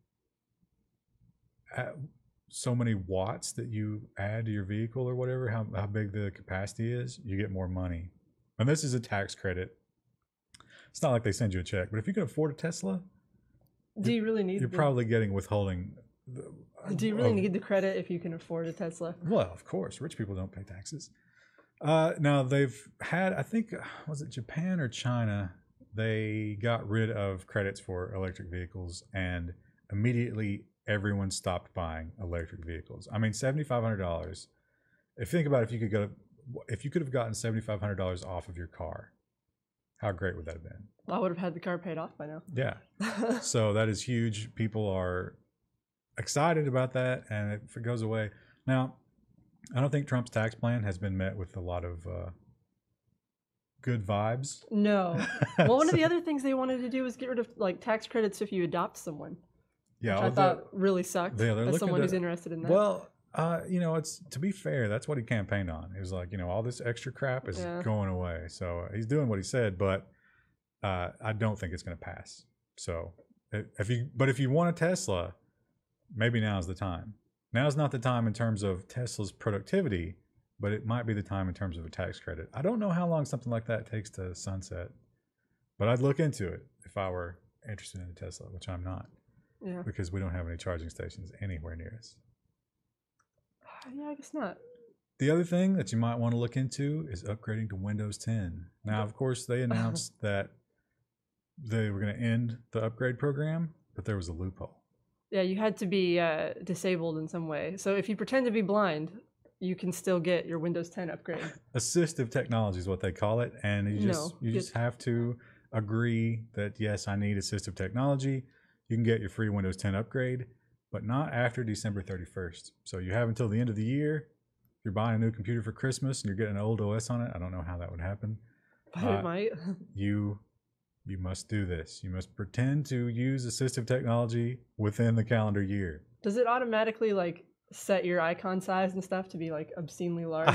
so many watts that you add to your vehicle or whatever, how big the capacity is, you get more money. And this is a tax credit. It's not like they send you a check, but if you can afford a Tesla, do you really need? You're probably getting withholding. Do you really need the credit if you can afford a Tesla? Well, of course, rich people don't pay taxes. Now they've had, I think, was it Japan or China? They got rid of credits for electric vehicles, and immediately everyone stopped buying electric vehicles. I mean, $7,500. If you think about it, if you could have gotten $7,500 off of your car, how great would that have been? Well, I would have had the car paid off by now. Yeah. So that is huge. People are excited about that, and if it goes away. Now, I don't think Trump's tax plan has been met with a lot of good vibes. No. Well, one of the other things they wanted to do was get rid of like tax credits if you adopt someone. Yeah, which I thought really sucked as someone who's interested in that. Well, you know, it's, to be fair, that's what he campaigned on. He was like, you know, all this extra crap is going away. So he's doing what he said, but I don't think it's going to pass. So if you want a Tesla, maybe now's the time. Now's not the time in terms of Tesla's productivity, but it might be the time in terms of a tax credit. I don't know how long something like that takes to sunset, but I'd look into it if I were interested in a Tesla, which I'm not. Yeah. Because we don't have any charging stations anywhere near us. Yeah, I guess not. The other thing that you might want to look into is upgrading to Windows 10. Now, of course, they announced that they were going to end the upgrade program, but there was a loophole. Yeah, you had to be disabled in some way. So if you pretend to be blind, you can still get your Windows 10 upgrade. Assistive technology is what they call it, and you just have to agree that yes, I need assistive technology. You can get your free Windows 10 upgrade, but not after December 31st. So you have until the end of the year. If you're buying a new computer for Christmas and you're getting an old OS on it, I don't know how that would happen. But it might. You must do this. You must pretend to use assistive technology within the calendar year. Does it automatically like set your icon size and stuff to be like obscenely large?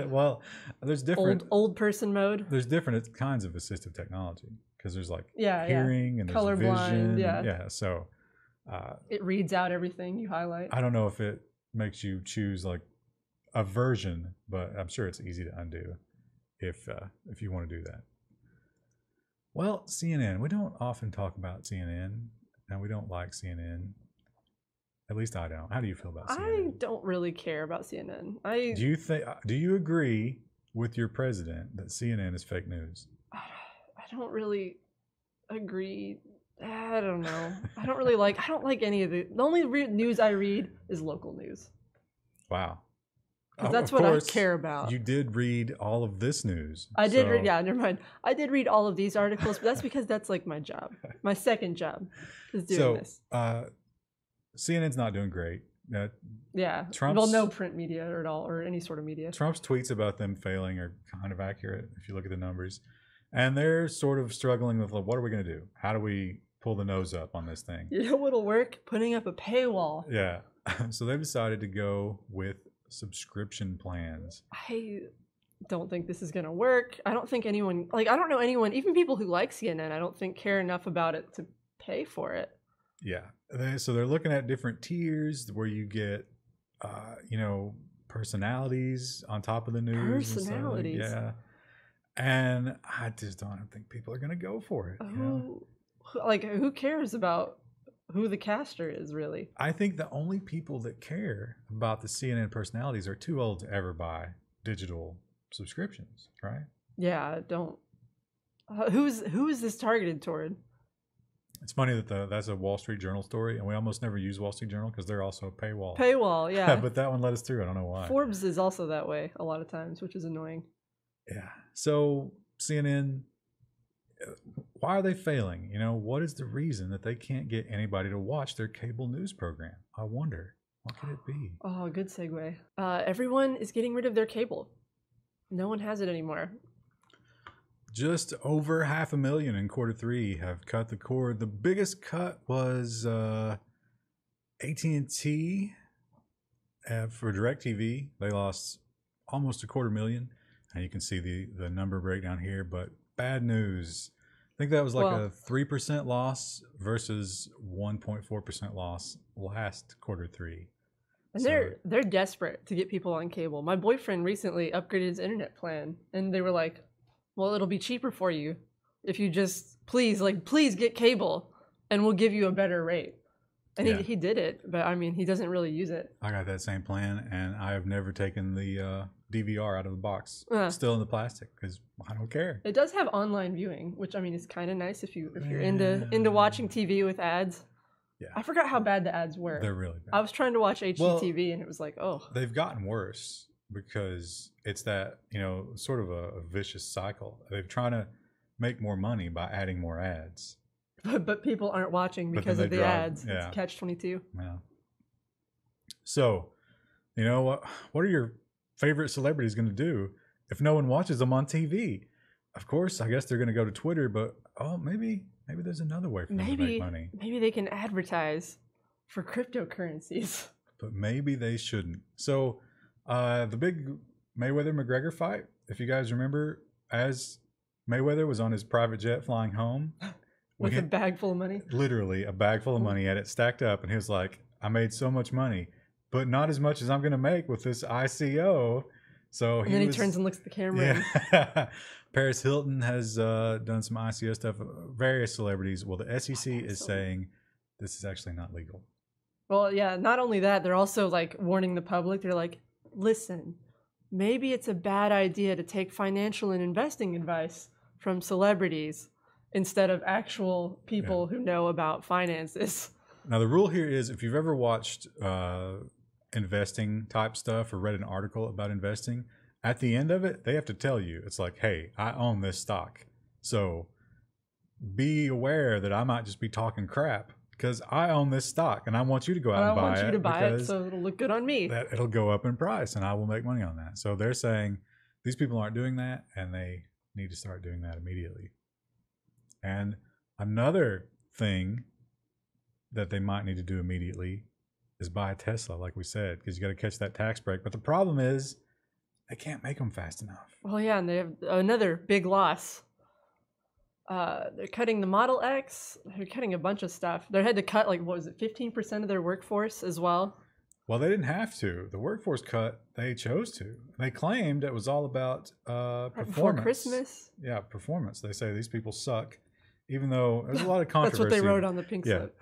Well, there's different old person mode. There's different kinds of assistive technology because there's like hearing and there's colorblind, vision. yeah. So it reads out everything you highlight. I don't know if it makes you choose like a version, but I'm sure it's easy to undo if you want to do that. Well, CNN. We don't often talk about CNN, and we don't like CNN. At least I don't. How do you feel about CNN? I don't really care about CNN. Do you agree with your president that CNN is fake news? I don't really agree. I don't know. I don't like any of it. The only news I read is local news. Wow. Because that's what I care about. You did read all of this news. I did read, never mind. I did read all of these articles, but that's because that's like my job. My second job is doing this. CNN's not doing great. No print media at all, or any sort of media. Trump's tweets about them failing are kind of accurate if you look at the numbers. And they're sort of struggling with, what are we going to do? How do we pull the nose up on this thing? You know what'll work? Putting up a paywall. Yeah. So they've decided to go with subscription plans. I don't think this is going to work. I don't think anyone, I don't know anyone, even people who like CNN, I don't think care enough about it to pay for it. Yeah. So they're looking at different tiers where you get, personalities on top of the news. Personalities. Yeah. And I just don't think people are going to go for it. Who cares about who the caster is, really? I think the only people that care about the CNN personalities are too old to ever buy digital subscriptions, right? Yeah, don't. Who is this targeted toward? It's funny that that's a Wall Street Journal story, and we almost never use Wall Street Journal because they're also a paywall. Paywall, yeah. But that one let us through. I don't know why. Forbes is also that way a lot of times, which is annoying. Yeah. So CNN, why are they failing? What is the reason that they can't get anybody to watch their cable news program? I wonder. What could it be? Oh, good segue. Everyone is getting rid of their cable. No one has it anymore. Just over 500,000 in Q3 have cut the cord. The biggest cut was AT&T for DirecTV. They lost almost 250,000. And you can see the number breakdown here. But bad news. I think that was like a 3% loss versus 1.4% loss last Q3. And they're desperate to get people on cable. My boyfriend recently upgraded his internet plan, and they were like, well, it'll be cheaper for you if you just please get cable and we'll give you a better rate. And he did it, but I mean, he doesn't really use it. I got that same plan, and I have never taken the DVR out of the box. Still in the plastic because I don't care. It does have online viewing, which I mean is kind of nice if you're into watching TV with ads. Yeah. I forgot how bad the ads were. They're really bad. I was trying to watch HGTV and it was like, oh. They've gotten worse because it's that, sort of a vicious cycle. They're trying to make more money by adding more ads. But people aren't watching because of the ads. Yeah. It's catch-22. Yeah. So, what are your favorite celebrities going to do if no one watches them on TV? Of course, I guess they're going to go to Twitter, but maybe there's another way for them to make money. Maybe they can advertise for cryptocurrencies. But maybe they shouldn't. So, the big Mayweather-McGregor fight, if you guys remember, as Mayweather was on his private jet flying home. With a bag full of money? Literally, a bag full of money. Had it stacked up, and he was like, I made so much money, but not as much as I'm going to make with this ICO. So And then he turns and looks at the camera. Yeah. Paris Hilton has done some ICO stuff. Various celebrities. Well, the SEC is saying this is actually not legal. Well, yeah, not only that, they're also like warning the public. They're like, listen, maybe it's a bad idea to take financial and investing advice from celebrities instead of actual people who know about finances. Now, the rule here is if you've ever watched investing type stuff or read an article about investing, at the end of it, they have to tell you, it's like, hey, I own this stock. So be aware that I might just be talking crap because I own this stock and I want you to go out and buy it. I want you to buy it so it'll look good on me. That it'll go up in price and I will make money on that. So they're saying these people aren't doing that and they need to start doing that immediately. And another thing that they might need to do immediately is buy a Tesla, like we said, because you got to catch that tax break. But the problem is they can't make them fast enough. Well, yeah, and they have another big loss. They're cutting the Model X. They're cutting a bunch of stuff. They had to cut, like, what was it, 15% of their workforce as well? Well, they didn't have to. The workforce cut, they chose to. They claimed it was all about performance. Before Christmas? Yeah, performance. They say these people suck, even though there's a lot of controversy. That's what they wrote on the pink slip.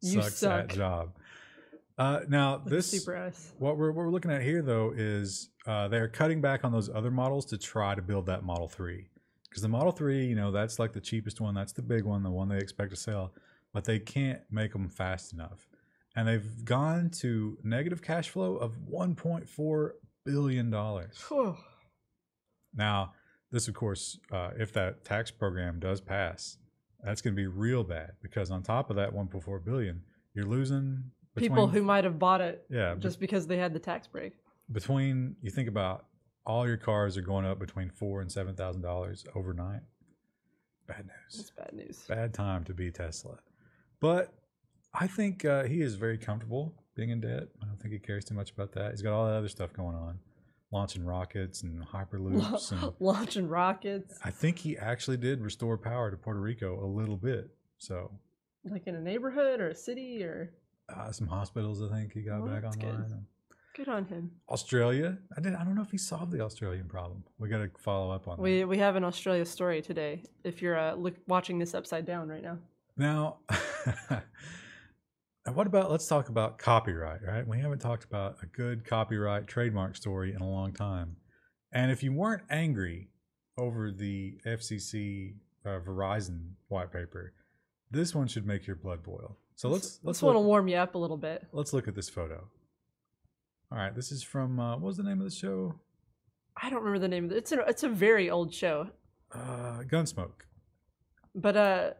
You suck at job. Now, this Super S. What we're looking at here, though, is they're cutting back on those other models to try to build that Model 3. Because the Model 3, you know, that's like the cheapest one. That's the big one, the one they expect to sell. But they can't make them fast enough. And they've gone to negative cash flow of $1.4 billion. Now, this, of course, if that tax program does pass, that's going to be real bad. Because on top of that $1.4 billion, you're losing people who might have bought it just because they had the tax break. You think about all your cars are going up between $4,000 and $7,000 overnight. Bad news. That's bad news. Bad time to be Tesla. But I think he is very comfortable being in debt. I don't think he cares too much about that. He's got all that other stuff going on. Launching rockets and hyperloops. And launching rockets. I think he actually did restore power to Puerto Rico a little bit. So, like in a neighborhood or a city or? Some hospitals, I think he got back online. Good on him. Australia. I don't know if he solved the Australian problem. We got to follow up on that. We have an Australia story today. If you're watching this upside down right now. Now, what about? Let's talk about copyright. Right? We haven't talked about a good copyright trademark story in a long time. And if you weren't angry over the FCC Verizon white paper, this one should make your blood boil. So let's want to warm you up a little bit. Let's look at this photo. All right, this is from what was the name of the show? I don't remember the name of it. It's a very old show. Gunsmoke. But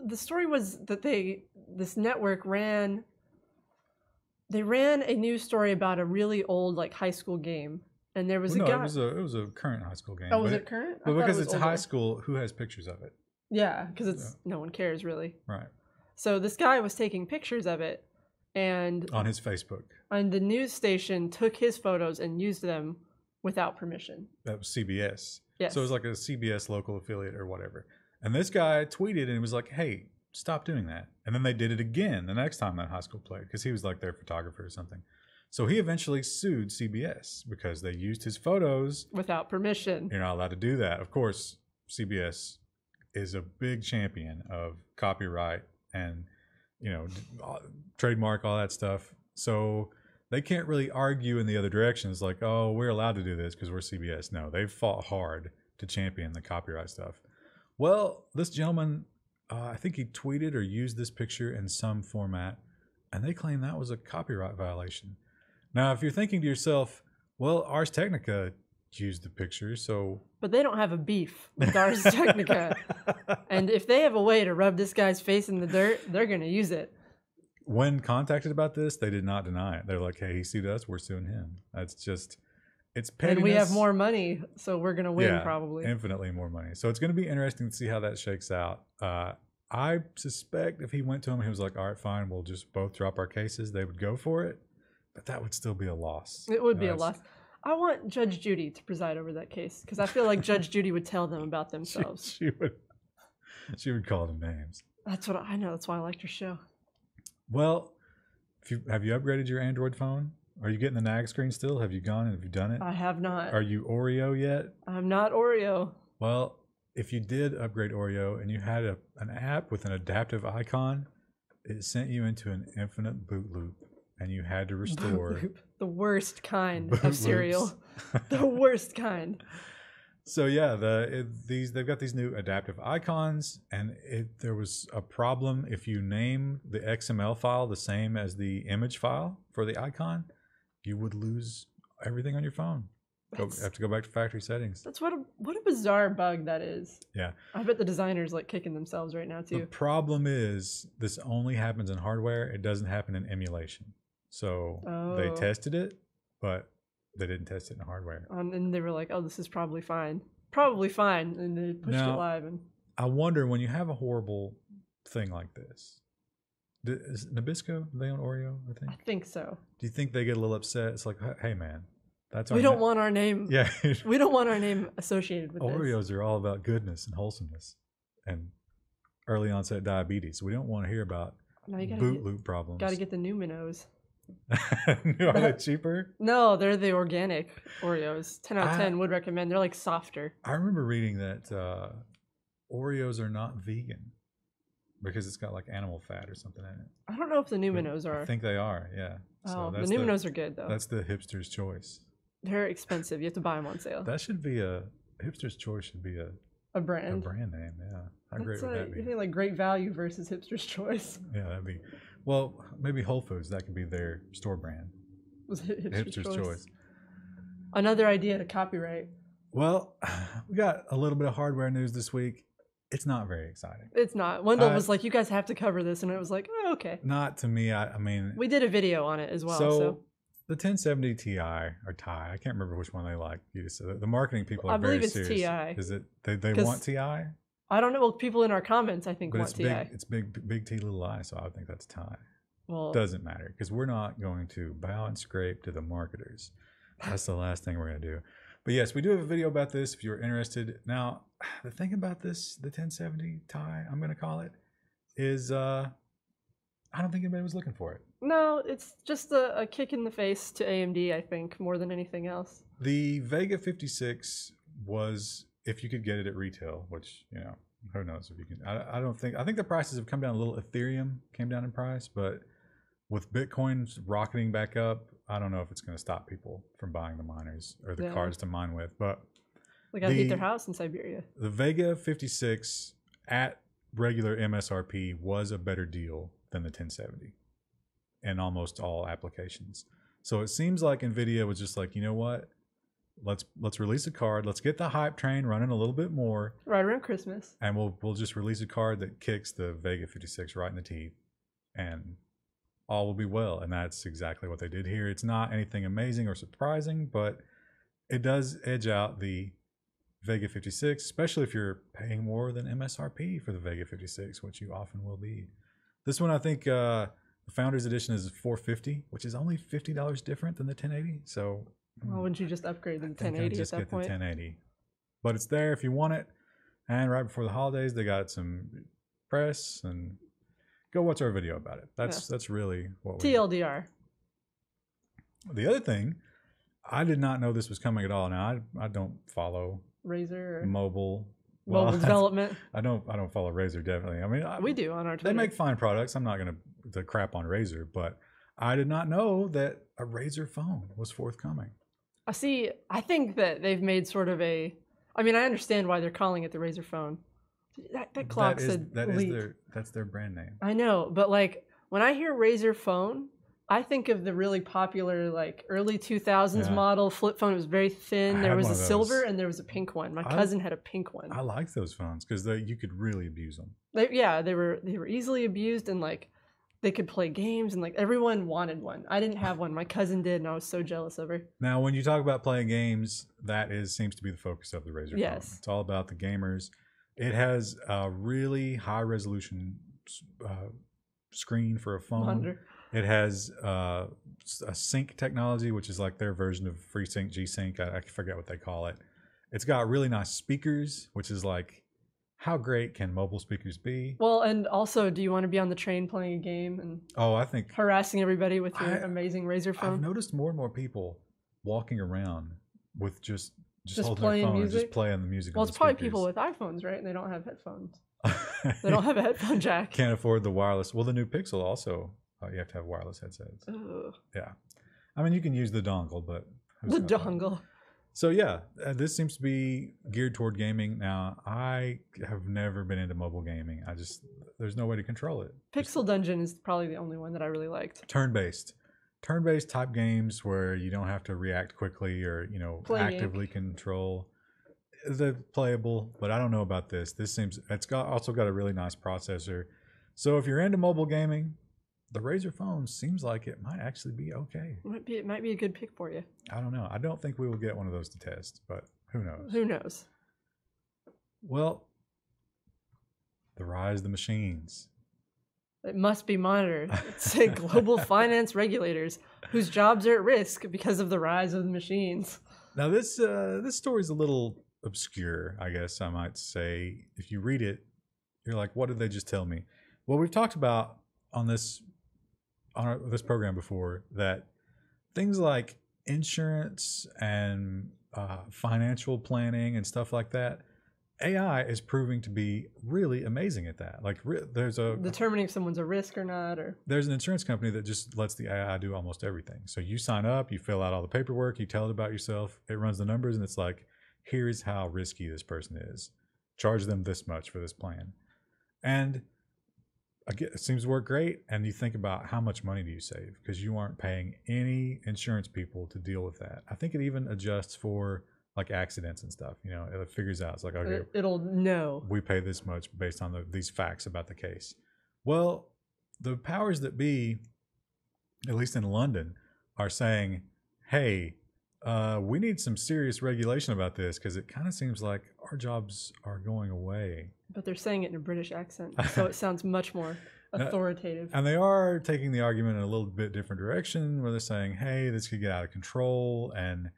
the story was that this network ran a news story about a really old like high school game, and there was a guy. It was a current high school game. Oh, was it current? But because it's older. High school, who has pictures of it? Yeah, because no one cares really. Right. So this guy was taking pictures of it, and on his Facebook. And the news station took his photos and used them without permission. That was CBS. Yes. So it was like a CBS local affiliate or whatever. And this guy tweeted and he was like, hey, stop doing that. And then they did it again the next time that high school played because he was like their photographer or something. So he eventually sued CBS because they used his photos. Without permission. You're not allowed to do that. Of course, CBS is a big champion of copyright and, trademark, all that stuff. So they can't really argue in the other direction. It's like, oh, we're allowed to do this because we're CBS. No, they've fought hard to champion the copyright stuff. Well, this gentleman, I think he tweeted or used this picture in some format, and they claim that was a copyright violation. Now, if you're thinking to yourself, well, Ars Technica used the picture, so... But they don't have a beef with Ars Technica. And if they have a way to rub this guy's face in the dirt, they're going to use it. When contacted about this, they did not deny it. They're like, hey, he sued us, we're suing him. That's just, it's pettiness. And we have more money, so we're going to win probably. Infinitely more money. So it's going to be interesting to see how that shakes out. I suspect if he went to him, he was like, all right, fine, we'll just both drop our cases. They would go for it, but that would still be a loss. It would be a loss. I want Judge Judy to preside over that case because I feel like Judge Judy would tell them about themselves. She would call them names. That's what I know. That's why I liked her show. Well, have you upgraded your Android phone? Are you getting the nag screen still? Have you gone and have you done it? I have not. Are you Oreo yet? I'm not Oreo. Well, if you did upgrade Oreo and you had an app with an adaptive icon, it sent you into an infinite boot loop, and you had to restore The worst kind boot of cereal. loops. The worst kind. So yeah, they've got these new adaptive icons, and there was a problem if you name the XML file the same as the image file for the icon, you would lose everything on your phone. Have to go back to factory settings. That's what a bizarre bug that is. Yeah, I bet the designers like kicking themselves right now too. the problem is this only happens in hardware. It doesn't happen in emulation. So they tested it, but they didn't test it in hardware. And they were like, "Oh, this is probably fine, and they pushed it live." And I wonder, when you have a horrible thing like this, is Nabisco, they own Oreo, I think so. Do you think they get a little upset? It's like, hey man, that's our we don't want our name. Yeah, we don't want our name associated with Oreos this. are all about goodness and wholesomeness and early onset diabetes. We don't want to hear about boot loop problems. Got to get the Numinos. Are they cheaper? No, they're the organic Oreos. 10 out of 10 would recommend. They're like softer. I remember reading that Oreos are not vegan because it's got like animal fat or something in it. I don't know if the Numinos are. I think they are, yeah. Oh, the Numinos are good though. That's the hipster's choice. They're expensive. You have to buy them on sale. That should be hipster's choice should be a brand. A brand name, yeah. How great would that be? You think like Great Value versus Hipster's Choice. Yeah, that'd be. Well, maybe Whole Foods, that could be their store brand. Was it Hipster's Choice. Another idea to copyright. Well, we got a little bit of hardware news this week. It's not very exciting. It's not. Wendell was like, "You guys have to cover this," and it was like, "Oh, okay." Not to me. I mean, we did a video on it as well. So the 1070 Ti or Ti, I can't remember which one they like. The marketing people are very serious. I believe it's Ti. Is it? They want Ti? I don't know. Well, people in our comments, I think, want Ti. It's big T, little I, so I would think that's Ti. Well, doesn't matter because we're not going to bow and scrape to the marketers. That's the last thing we're going to do. But yes, we do have a video about this if you're interested. Now, the thing about this, the 1070 Ti, I'm going to call it, is I don't think anybody was looking for it. No, it's just a kick in the face to AMD, I think, more than anything else. The Vega 56 was, if you could get it at retail, which, you know, who knows if you can. I think the prices have come down a little. Ethereum came down in price, but with Bitcoin rocketing back up, I don't know if it's going to stop people from buying the miners or the cards to mine with. But they got to heat their house in Siberia. The Vega 56 at regular MSRP was a better deal than the 1070 in almost all applications. So it seems like NVIDIA was just like, you know what? Let's release a card. Let's get the hype train running a little bit more. Right around Christmas. And we'll just release a card that kicks the Vega 56 right in the teeth, and all will be well. And that's exactly what they did here. It's not anything amazing or surprising, but it does edge out the Vega 56, especially if you're paying more than MSRP for the Vega 56, which you often will be. This one, I think, the Founders Edition is $450, which is only $50 different than the 1080. So, well, wouldn't you just upgrade to the 1080 just at that point? The 1080, but it's there if you want it. And right before the holidays, they got some press, and go watch our video about it. That's really what TLDR. The other thing, I did not know this was coming at all. Now I don't follow Razer or mobile development. I don't follow Razer, definitely. I mean, we do on our Twitter. They make fine products. I'm not going to crap on Razer, but I did not know that a Razer phone was forthcoming. I think that they've made sort of I mean, I understand why they're calling it the Razer phone. That clock said that's their brand name. I know, but like when I hear Razer phone, I think of the really popular like early 2000s model flip phone. It was very thin. There was a silver and there was a pink one. My cousin had a pink one. I like those phones because you could really abuse them. They were easily abused, and like they could play games, and like everyone wanted one. I didn't have one. My cousin did, and I was so jealous of her. Now, when you talk about playing games, seems to be the focus of the Razer phone. It's all about the gamers. It has a really high resolution screen for a phone. It has a sync technology, which is like their version of FreeSync, G-Sync. I forget what they call it. It's got really nice speakers, which is like how great can mobile speakers be? Well, and also, do you want to be on the train playing a game and Oh, I think harassing everybody with your amazing Razr I've phone? noticed more and more people walking around with just holding playing their phone music? and just playing the music. Well, on it's the probably speakers. people with iPhones, right? And they don't have headphones. They don't have a headphone jack. Can't afford the wireless. Well, the new Pixel also, you have to have wireless headsets. Ugh. Yeah. I mean, you can use the dongle, but who's The got that? dongle. So yeah, this seems to be geared toward gaming. Now, I have never been into mobile gaming. There's no way to control it. Pixel Dungeon is probably the only one that I really liked. Turn-based type games where you don't have to react quickly or, actively control. They're playable, but I don't know about this. It's also got a really nice processor. So if you're into mobile gaming, the Razr phone seems like it might actually be okay. It might be a good pick for you. I don't know. I don't think we will get one of those to test, but who knows? Who knows? Well, the rise of the machines. It must be monitored. It's like global finance regulators whose jobs are at risk because of the rise of the machines. Now this story is a little obscure, I guess I might say. If you read it, you're like, what did they just tell me? Well, we've talked about on this program before that things like insurance and financial planning and stuff like that, AI is proving to be really amazing at that. Like there's determining if someone's a risk or not, or there's an insurance company that just lets the AI do almost everything. So you sign up, you fill out all the paperwork, you tell it about yourself, it runs the numbers, and it's like, here's how risky this person is. Charge them this much for this plan. And again, it seems to work great. And you think about how much money do you save because you aren't paying any insurance people to deal with that. I think it even adjusts for like accidents and stuff. It figures out. It's like, okay, it'll know. We pay this much based on these facts about the case. Well, the powers that be, at least in London, are saying, hey, we need some serious regulation about this because it kind of seems like our jobs are going away. But they're saying it in a British accent, so it sounds much more authoritative. And they are taking the argument in a little bit different direction where they're saying, hey, this could get out of control. And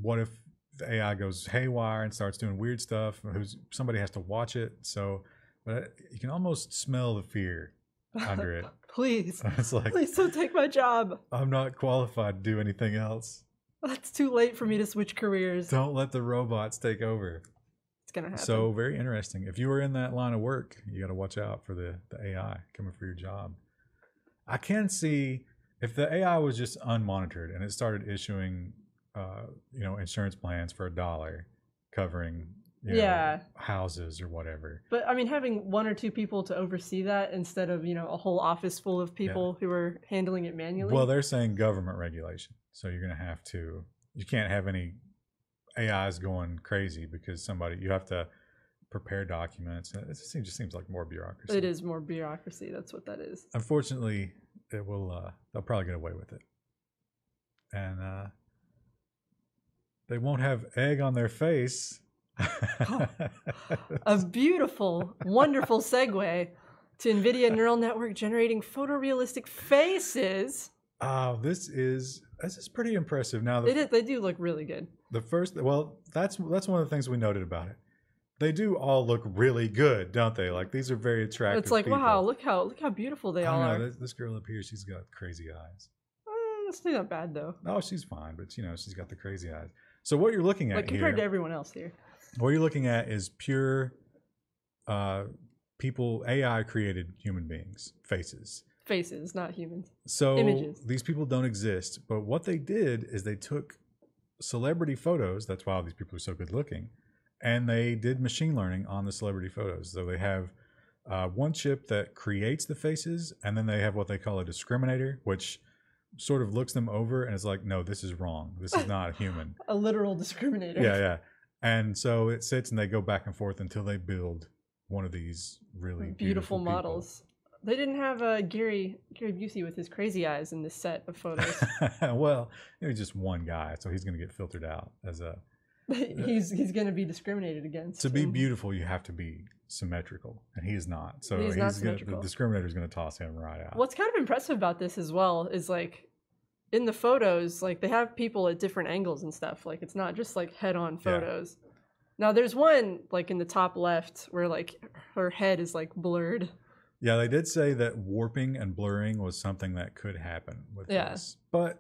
what if the AI goes haywire and starts doing weird stuff? Somebody has to watch it. So, but you can almost smell the fear under it. Please, it's like, please don't take my job. I'm not qualified to do anything else. It's too late for me to switch careers. Don't let the robots take over. It's gonna happen. So very interesting. If you were in that line of work, you got to watch out for the AI coming for your job. I can see if the AI was just unmonitored and it started issuing, insurance plans for $1 covering, houses or whatever. But I mean, having one or two people to oversee that instead of a whole office full of people who are handling it manually. Well, they're saying government regulation, so you're going to have to. You can't have any AIs going crazy because you have to prepare documents. It just seems like more bureaucracy. It is more bureaucracy. That's what that is. Unfortunately, it will. They'll probably get away with it, and they won't have egg on their face. A beautiful, wonderful segue to NVIDIA neural network generating photorealistic faces. Oh, this is pretty impressive. Now they do look really good. That's one of the things we noted about it. They do all look really good, don't they? Like these are very attractive. It's like, people. wow, look how beautiful they all are. This girl up here, she's got crazy eyes. That's not bad though. No, she's fine, but she's got the crazy eyes. So what you're looking at compared to everyone else here. What you're looking at is pure people, AI created human beings, faces. Faces, not humans. So images. These people don't exist, but what they did is they took celebrity photos. That's why all these people are so good looking. And they did machine learning on the celebrity photos. So they have one chip that creates the faces, and then they have what they call a discriminator, which sort of looks them over and is like, no, this is wrong. This is not human. A literal discriminator. Yeah. And so it sits and they go back and forth until they build one of these really beautiful models. They didn't have Gary Busey with his crazy eyes in this set of photos. Well, he's just one guy, so he's going to get filtered out as a. he's going to be discriminated against. To be beautiful, you have to be symmetrical, and he is not. So he's not symmetrical. The discriminator is going to toss him right out. What's kind of impressive about this as well is like in the photos, like they have people at different angles and stuff. Like it's not just like head-on photos. Now there's one like in the top left where like her head is like blurred. Yeah, they did say that warping and blurring was something that could happen with this. But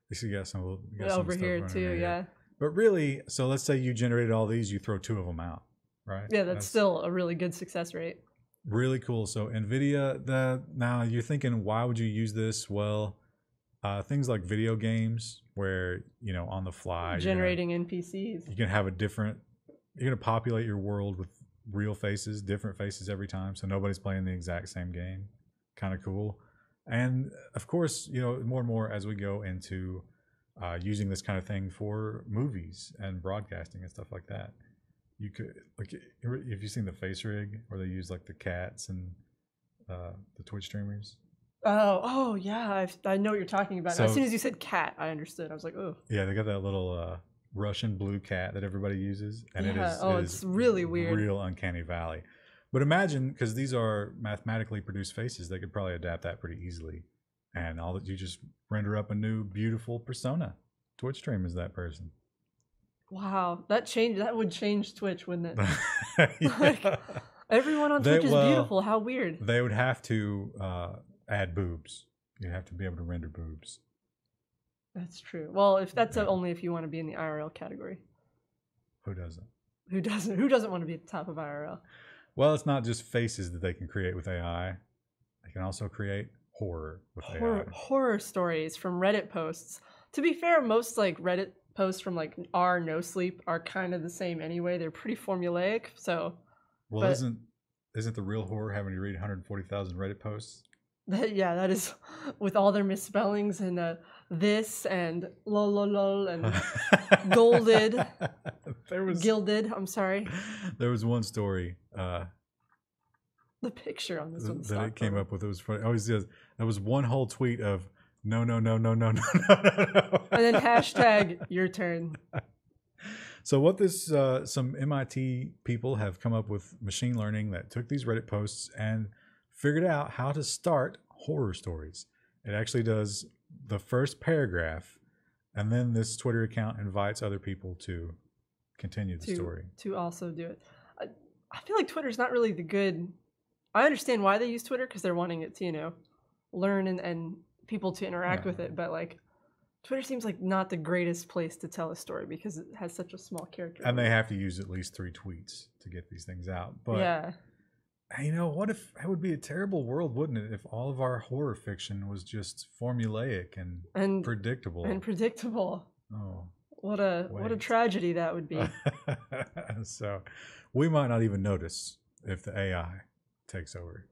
you see, you got some Over here stuff too, here. yeah. But really, so let's say you generated all these, you throw 2 of them out, right? Yeah, that's still a really good success rate. Really cool. So NVIDIA, now you're thinking, why would you use this? Well, things like video games where, you know, on the fly. Generating NPCs. You can have you're going to populate your world with real faces, different faces every time. So nobody's playing the exact same game. Kind of cool. And of course, you know, more and more as we go into using this kind of thing for movies and broadcasting and stuff like that. You could, like, if you've seen the face rig where they use like the cats and the Twitch streamers. Oh yeah, I know what you're talking about. So, as soon as you said cat, I understood. I was like, oh. Yeah, they got that little Russian blue cat that everybody uses, and it's really weird, real uncanny valley. But imagine, because these are mathematically produced faces, they could probably adapt that pretty easily, and all that you just render up a new beautiful persona. Twitch stream is that person. Wow, that would change Twitch, wouldn't it? Like, everyone on Twitch is beautiful. How weird. They would have to add boobs. You'd have to be able to render boobs. That's true. Well, if that's only if you want to be in the IRL category. Who doesn't? Who doesn't want to be at the top of IRL? Well, it's not just faces that they can create with AI. They can also create horror with AI. Horror stories from Reddit posts. To be fair, most like Reddit posts from like No Sleep are kind of the same anyway. They're pretty formulaic. So, well, isn't the real horror having to read 140,000 Reddit posts? Yeah, that is with all their misspellings and this and lol and gilded. I'm sorry. There was one story. The picture on this one that it came up with. It was funny. Always there was one whole tweet of no, and then hashtag your turn. So what some MIT people have come up with machine learning that took these Reddit posts and figured out how to start horror stories. It actually does the first paragraph, and then this Twitter account invites other people to continue the story. To also do it. I feel like Twitter's not really the good... I understand why they use Twitter, because they're wanting it to, you know, learn and people to interact with it, but like Twitter seems like not the greatest place to tell a story because it has such a small character. And they have to use at least 3 tweets to get these things out. But yeah. You know, what if it would be a terrible world, wouldn't it, if all of our horror fiction was just formulaic and predictable? And predictable. Oh. What a tragedy that would be. So we might not even notice if the AI takes over.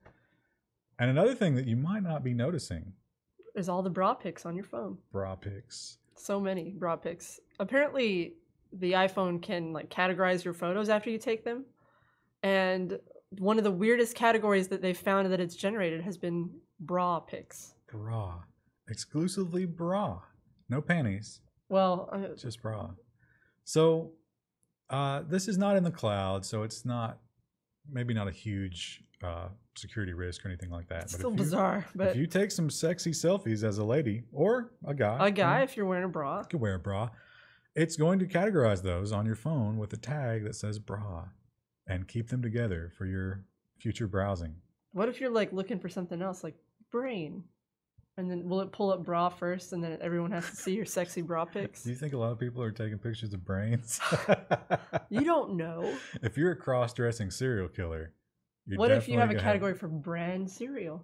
And another thing that you might not be noticing is all the bra pics on your phone. Bra pics. So many bra pics. Apparently the iPhone can like categorize your photos after you take them. And one of the weirdest categories that they've found that it's generated has been bra pics. Bra. Exclusively bra. No panties. Well, just bra. So this is not in the cloud, so it's maybe not a huge security risk or anything like that. It's still bizarre. But if you take some sexy selfies as a lady or a guy, if you're wearing a bra, you can wear a bra. It's going to categorize those on your phone with a tag that says bra and keep them together for your future browsing. What if you're like looking for something else, like brain? And then will it pull up bra first and then everyone has to see your sexy bra pics? Do you think a lot of people are taking pictures of brains? You don't know. If you're a cross-dressing serial killer, what if you have a category for brand cereal?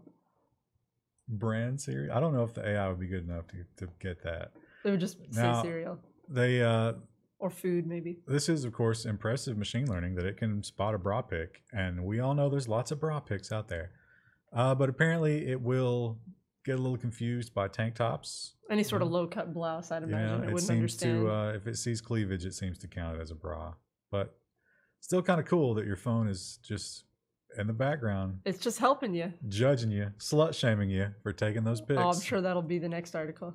Brand cereal? I don't know if the AI would be good enough to get that. They would just say cereal. Or food, maybe. This is, of course, impressive machine learning that it can spot a bra pic. And we all know there's lots of bra pics out there. But apparently it will get a little confused by tank tops. Any sort of low-cut blouse, I'd imagine. It wouldn't understand. If it sees cleavage, it seems to count it as a bra. But still kind of cool that your phone is just in the background. It's just helping you. Judging you. Slut-shaming you for taking those pics. Oh, I'm sure that'll be the next article.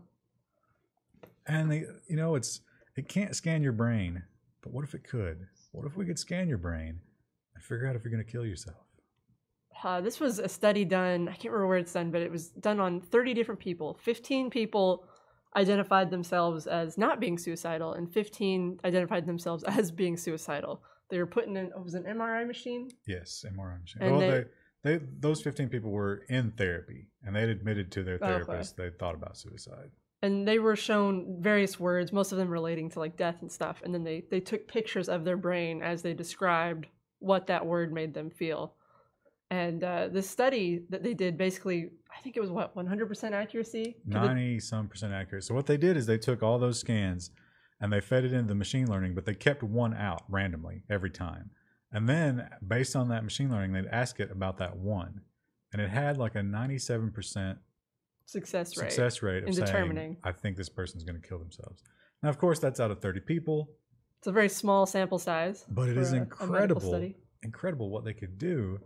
And, it can't scan your brain. But what if it could? What if we could scan your brain and figure out if you're going to kill yourself? This was a study done, I can't remember where it's done, but it was done on 30 different people. 15 people identified themselves as not being suicidal, and 15 identified themselves as being suicidal. They were putting in, it was an MRI machine. Yes, MRI machine. And Well, those 15 people were in therapy, and they'd admitted to their Okay. therapist they thought about suicide. And they were shown various words, most of them relating to like death and stuff. And then they took pictures of their brain as they described what that word made them feel. And this study that they did, basically, I think it was 100% accuracy? 90-some% accurate. So what they did is they took all those scans and they fed it into the machine learning, but they kept one out randomly every time. And then based on that machine learning, they'd ask it about that one. And it had like a 97% success rate of in saying, determining. I think this person's going to kill themselves. Now, of course, that's out of 30 people. It's a very small sample size. But it is a medical study. incredible what they could do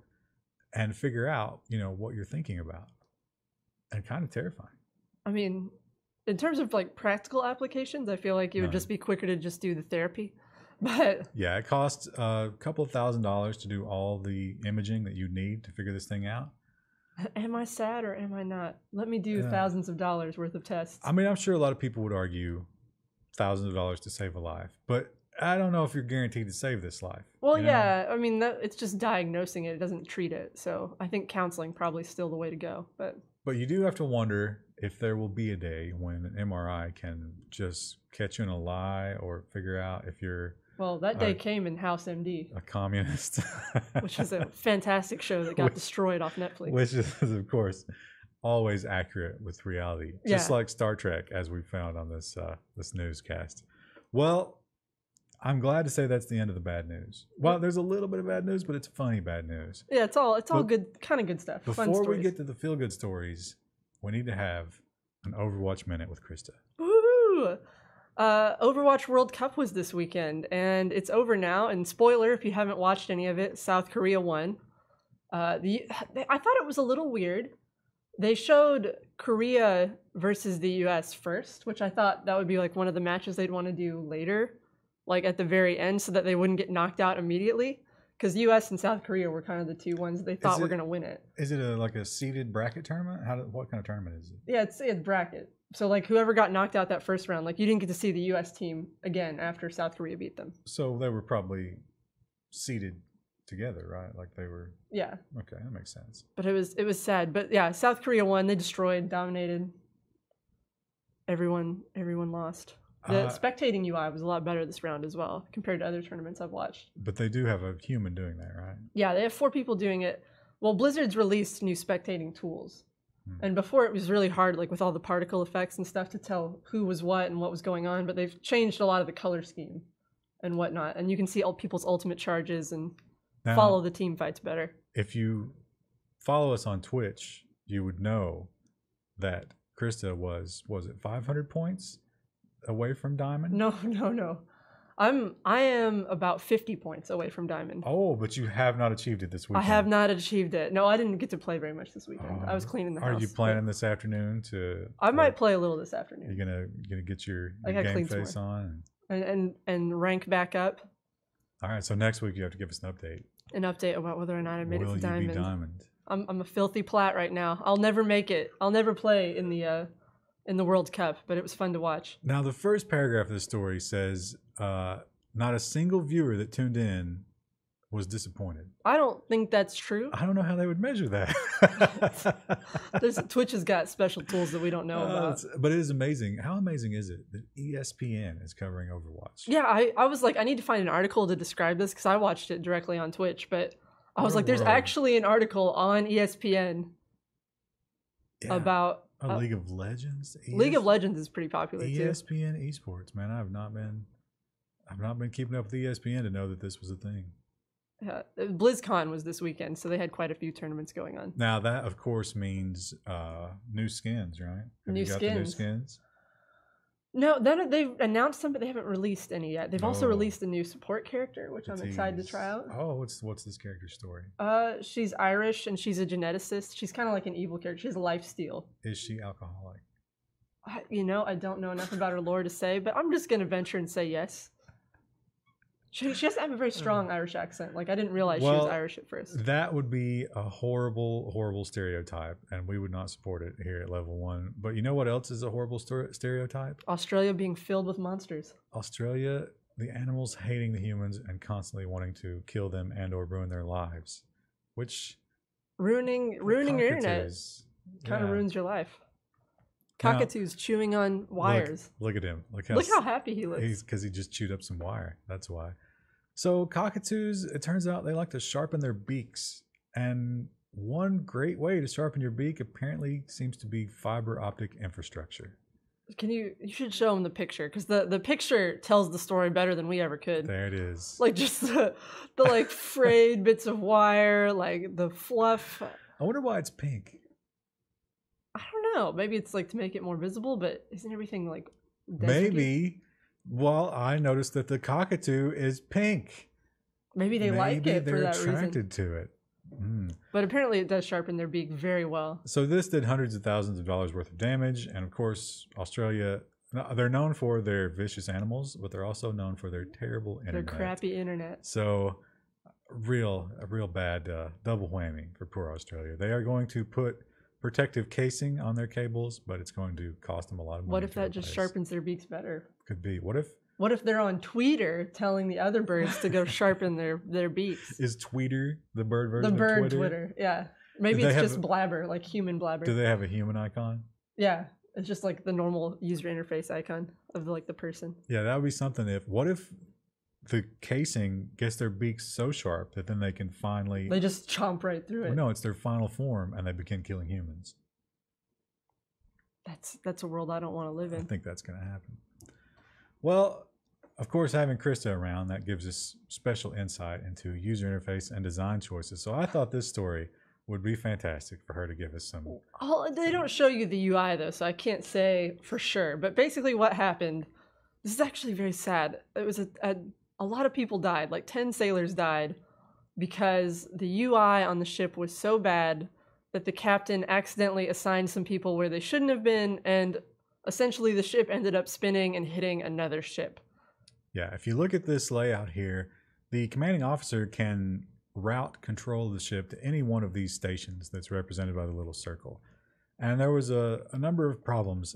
and figure out, what you're thinking about. And kind of terrifying. I mean, in terms of like practical applications, I feel like it would No. just be quicker to just do the therapy. But Yeah, it costs a couple of $1,000s to do all the imaging that you need to figure this thing out. am I sad or am I not? Let me do Yeah. thousands of dollars worth of tests. I mean, I'm sure a lot of people would argue thousands of dollars to save a life, but I don't know if you're guaranteed to save this life. Well, you know? yeah, I mean, it's just diagnosing it. It doesn't treat it. So I think counseling probably still the way to go. But But you do have to wonder if there will be a day when an MRI can just catch you in a lie or figure out if you're well, that day came in House MD, a communist. which is a fantastic show that got Which- destroyed off Netflix. Which is, of course, always accurate with reality, just Yeah. like Star Trek, as we found on this this newscast. Well, I'm glad to say that's the end of the bad news. Well, there's a little bit of bad news, but it's funny bad news. Yeah, it's all But good, kind of good stuff. Fun Before we stories. get to the feel good stories, we need to have an Overwatch minute with Krista. Woo! Overwatch World Cup was this weekend, and it's over now. And spoiler, if you haven't watched any of it, South Korea won. I thought it was a little weird. They showed Korea versus the U.S. first, which I thought that would be like one of the matches they'd want to do later, like at the very end, so that they wouldn't get knocked out immediately. Because U.S. and South Korea were kind of the two ones they thought were going to win it. Is it like a seeded bracket tournament? What kind of tournament is it? Yeah, it's bracket. So like whoever got knocked out that first round, like you didn't get to see the U.S. team again after South Korea beat them. So they were probably seeded together, right? Like they were. Yeah, Okay, that makes sense. but it was sad. But yeah, South Korea won. They destroyed, dominated. Everyone lost. The spectating UI was a lot better this round as well compared to other tournaments I've watched. But they do have a human doing that, right? Yeah, they have 4 people doing it. Well, Blizzard's released new spectating tools. And before it was really hard, like with all the particle effects and stuff, to tell who was what and what was going on. But they've changed a lot of the color scheme and whatnot. And you can see all people's ultimate charges and Now, follow the team fights better. If you follow us on Twitch, you would know that Krista was it 500 points away from Diamond? No. I am about 50 points away from Diamond. Oh, but you have not achieved it this I weekend. have not achieved it. No, I didn't get to play very much this weekend. I was cleaning the house. Are you planning this afternoon to? I might play a little this afternoon. You're gonna get your I gotta game clean some face on. and rank back up. All right, so next week you have to give us an update. An update about whether or not I made Will it to you Diamond. be Diamond? I'm a filthy plat right now. I'll never make it. I'll never play in the World Cup, but it was fun to watch. Now, the first paragraph of the story says, not a single viewer that tuned in was disappointed. I don't think that's true. I don't know how they would measure that. Twitch has got special tools that we don't know about. But it is amazing. How amazing is it that ESPN is covering Overwatch? Yeah, I was like, I need to find an article to describe this because I watched it directly on Twitch, but I was What a like, there's world. actually an article on ESPN Yeah. about League of Legends. League of Legends is pretty popular too. ESPN esports. Man, I've not been keeping up with ESPN to know that this was a thing. BlizzCon was this weekend, so they had quite a few tournaments going on. Now that, of course, means new skins, right? Have New you got the new skins. skins? No, then they've announced some, but they haven't released any yet. They've also Oh. released a new support character, which I'm excited to Tease. try out. Oh, what's this character's story? She's Irish and she's a geneticist. She's kind of like an evil character. She has a life steal. Is she alcoholic? I don't know enough about her lore to say, but I'm just gonna venture and say yes. She doesn't have a very strong Irish accent. Like I didn't realize she was Well, Irish at first. That would be a horrible, horrible stereotype, and we would not support it here at Level 1. But you know what else is a horrible stereotype? Australia being filled with monsters. Australia the animals hating the humans and constantly wanting to kill them and or ruin their lives, which ruining your internet cockatoos, kind of yeah. ruins your life. Now, Cockatoos chewing on wires. Look at him. Look Look how happy he looks. Because he just chewed up some wire. That's why. So cockatoos, it turns out they like to sharpen their beaks. And one great way to sharpen your beak apparently seems to be fiber optic infrastructure. You should show him the picture, because the picture tells the story better than we ever could. There it is. Like just the like frayed bits of wire, like the fluff. I wonder why it's pink. I don't know. Maybe it's like to make it more visible, but isn't everything like deserty? Maybe. Well, I noticed that the cockatoo is pink. Maybe they like it for that reason. They're attracted to it. But apparently it does sharpen their beak very well. So this did hundreds of thousands of dollars worth of damage. And of course, Australia, they're known for their vicious animals, but they're also known for their terrible internet. Their crappy internet. So a real bad double whammy for poor Australia. They are going to put protective casing on their cables, but it's going to cost them a lot of money. What if that just sharpens their beaks better? Could be. What if they're on Tweeter telling the other birds to go sharpen their beaks? Is Tweeter the bird version the bird of Twitter? Twitter, yeah. Maybe it's just blabber, like human blabber. Do they have a human icon? Yeah, it's just like the normal user interface icon of like the person. Yeah, that would be something. What if the casing gets their beaks so sharp that then they can finally... They just chomp right through it. No, it's their final form, and they begin killing humans. That's a world I don't want to live in. I think that's going to happen. Well, of course, having Krista around, that gives us special insight into user interface and design choices. So I thought this story would be fantastic for her to give us some... Oh, they don't show you the UI, though, so I can't say for sure. But basically what happened, this is actually very sad. It was a lot of people died, like 10 sailors died, because the UI on the ship was so bad that the captain accidentally assigned some people where they shouldn't have been, and essentially the ship ended up spinning and hitting another ship. Yeah, if you look at this layout here, the commanding officer can route control of the ship to any one of these stations that's represented by the little circle. And there was a number of problems.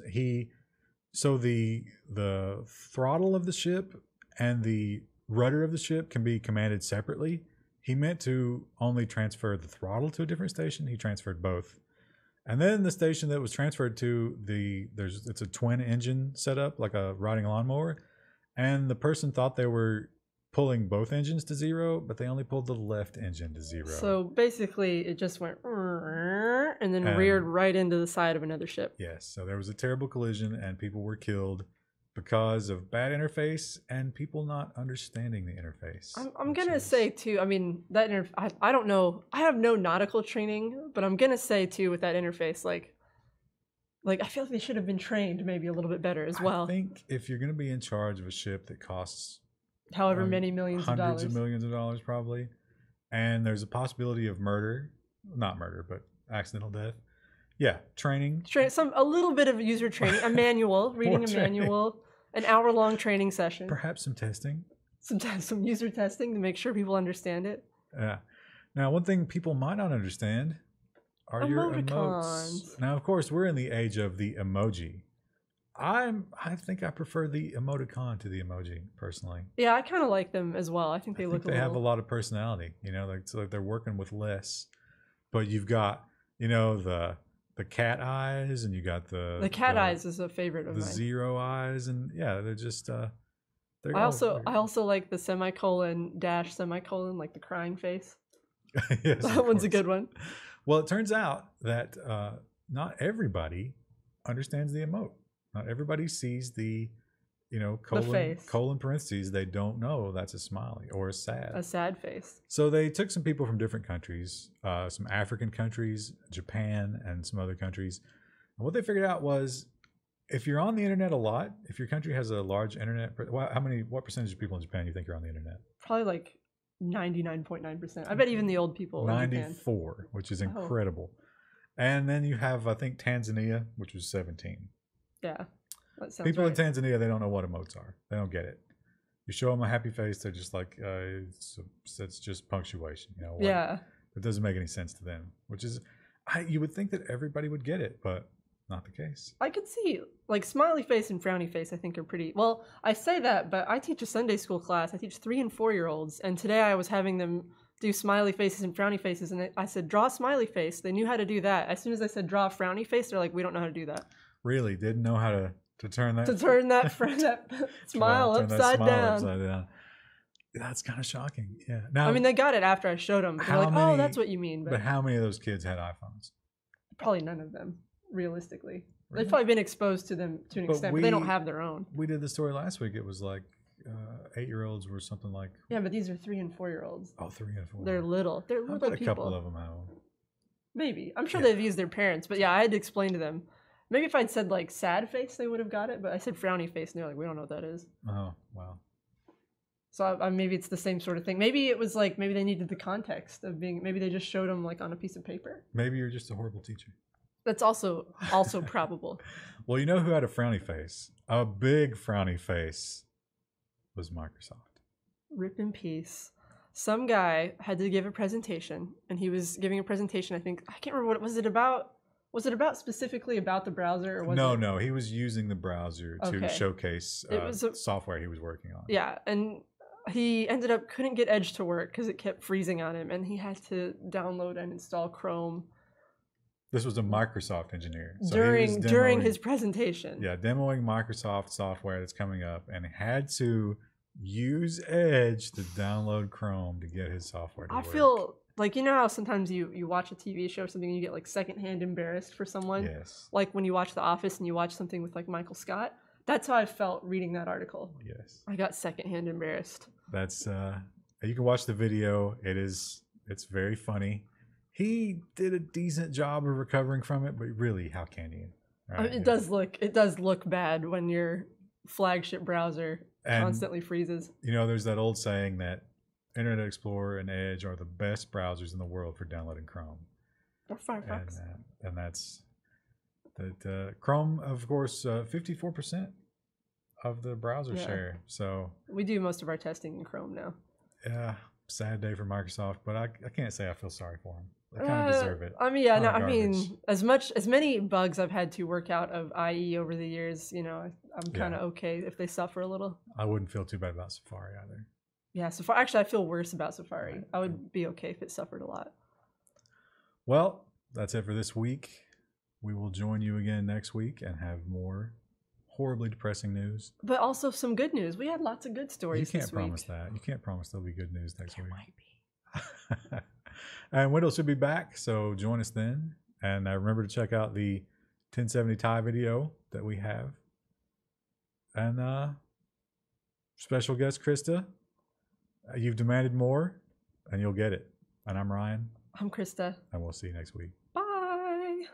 So the throttle of the ship and the rudder of the ship can be commanded separately. He meant to only transfer the throttle to a different station. He transferred both. And then the station that was transferred to, it's a twin engine setup, like a riding lawnmower. And the person thought they were pulling both engines to zero, but they only pulled the left engine to zero. So basically it just went and then reared right into the side of another ship. Yes, so there was a terrible collision and people were killed because of bad interface and people not understanding the interface. I'm going to say too, I mean, I don't know, I have no nautical training, but I'm going to say too with that interface, like I feel like they should have been trained maybe a little bit better as well. I think if you're going to be in charge of a ship that costs however many millions of dollars, hundreds of millions of dollars probably, and there's a possibility of not murder, but accidental death. Yeah, training. A little bit of user training, a manual, reading a manual, an hour-long training session. Perhaps some testing. Some user testing to make sure people understand it. Yeah. Now, one thing people might not understand are your emotes. Now, of course, we're in the age of the emoji. I think I prefer the emoticon to the emoji personally. Yeah, I kind of like them as well. I think they have a lot of personality. You know, like they're working with less, but you've got the cat eyes, and you got the cat eyes is a favorite of mine. The zero eyes, and yeah, they're just. I also like the semicolon dash semicolon, like the crying face. Yes, that one's a good one. Well, it turns out that not everybody understands the emote. Not everybody sees the colon parentheses. They don't know that's a smiley or a sad face. So they took some people from different countries, some African countries, Japan, and some other countries. And what they figured out was, if you're on the internet a lot, if your country has a large internet, what percentage of people in Japan do you think are on the internet? Probably like 99.9%. I bet even the old people. 94, which is incredible. And then you have, I think, Tanzania, which was 17. Yeah, that sounds people right. in Tanzania, they don't know what emotes are. They don't get it. You show them a happy face, they're just like, it's just punctuation. Yeah. It doesn't make any sense to them. Which is, you would think that everybody would get it, but not the case. I could see, like, smiley face and frowny face, I think, are pretty... Well, I say that, but I teach a Sunday school class. I teach 3 and 4-year-olds, and today I was having them do smiley faces and frowny faces, and I said, draw a smiley face. They knew how to do that. As soon as I said, draw a frowny face, they're like, we don't know how to do that. Really? Didn't know how to turn that... To turn that smile upside down. That's kind of shocking. Yeah. Now, I mean, they got it after I showed them. They're like, oh, that's what you mean. But how many of those kids had iPhones? Probably none of them, realistically. Really? They've probably been exposed to them to an extent, but they don't have their own. We did the story last week. It was like 8-year-olds were something like... Yeah, but these are 3 and 4-year-olds. Oh, 3 and 4. They're little. They're little people. A couple of them have them. Maybe. I'm sure they've used their parents, but yeah, I had to explain to them. Maybe if I'd said like sad face, they would have got it, but I said frowny face, and they're like, we don't know what that is. Oh, wow. So maybe it's the same sort of thing. Maybe it was like, maybe they needed the context of being, maybe they just showed them like on a piece of paper. Maybe you're just a horrible teacher. That's also probable. Well, you know who had a frowny face? A big frowny face was Microsoft. Rip in peace. Some guy had to give a presentation, and he was giving a presentation, I think, I can't remember what, was it about specifically about the browser? Or was No, he was using the browser to showcase software he was working on. Yeah, and he ended up couldn't get Edge to work because it kept freezing on him, and he had to download and install Chrome. This was a Microsoft engineer. So during his presentation. Yeah, demoing Microsoft software that's coming up, and had to use Edge to download Chrome to get his software to work. I feel like, you know how sometimes you watch a TV show or something and you get like secondhand embarrassed for someone? Yes. Like when you watch The Office and you watch something with like Michael Scott? That's how I felt reading that article. Yes. I got secondhand embarrassed. That's you can watch the video. It's very funny. He did a decent job of recovering from it, but really, how can you? Right? It does look bad when your flagship browser constantly freezes. You know, there's that old saying that Internet Explorer and Edge are the best browsers in the world for downloading Chrome. Or Firefox. And that's that. Chrome, of course, 54% of the browser share. So we do most of our testing in Chrome now. Yeah, sad day for Microsoft, but I can't say I feel sorry for them. They kind of deserve it. I mean, yeah, no, I mean, as many bugs I've had to work out of IE over the years, you know, I'm kind of okay if they suffer a little. I wouldn't feel too bad about Safari either. Yeah, Safari. Actually, I feel worse about Safari. Right. I would be okay if it suffered a lot. Well, that's it for this week. We will join you again next week and have more horribly depressing news. But also some good news. We had lots of good stories. You can't promise that. You can't promise there'll be good news next week. There might be. And Wendell should be back, so join us then. And remember to check out the 1070 Ti video that we have. And special guest Krista, you've demanded more, and you'll get it. And I'm Ryan. I'm Krista. And we'll see you next week. Bye.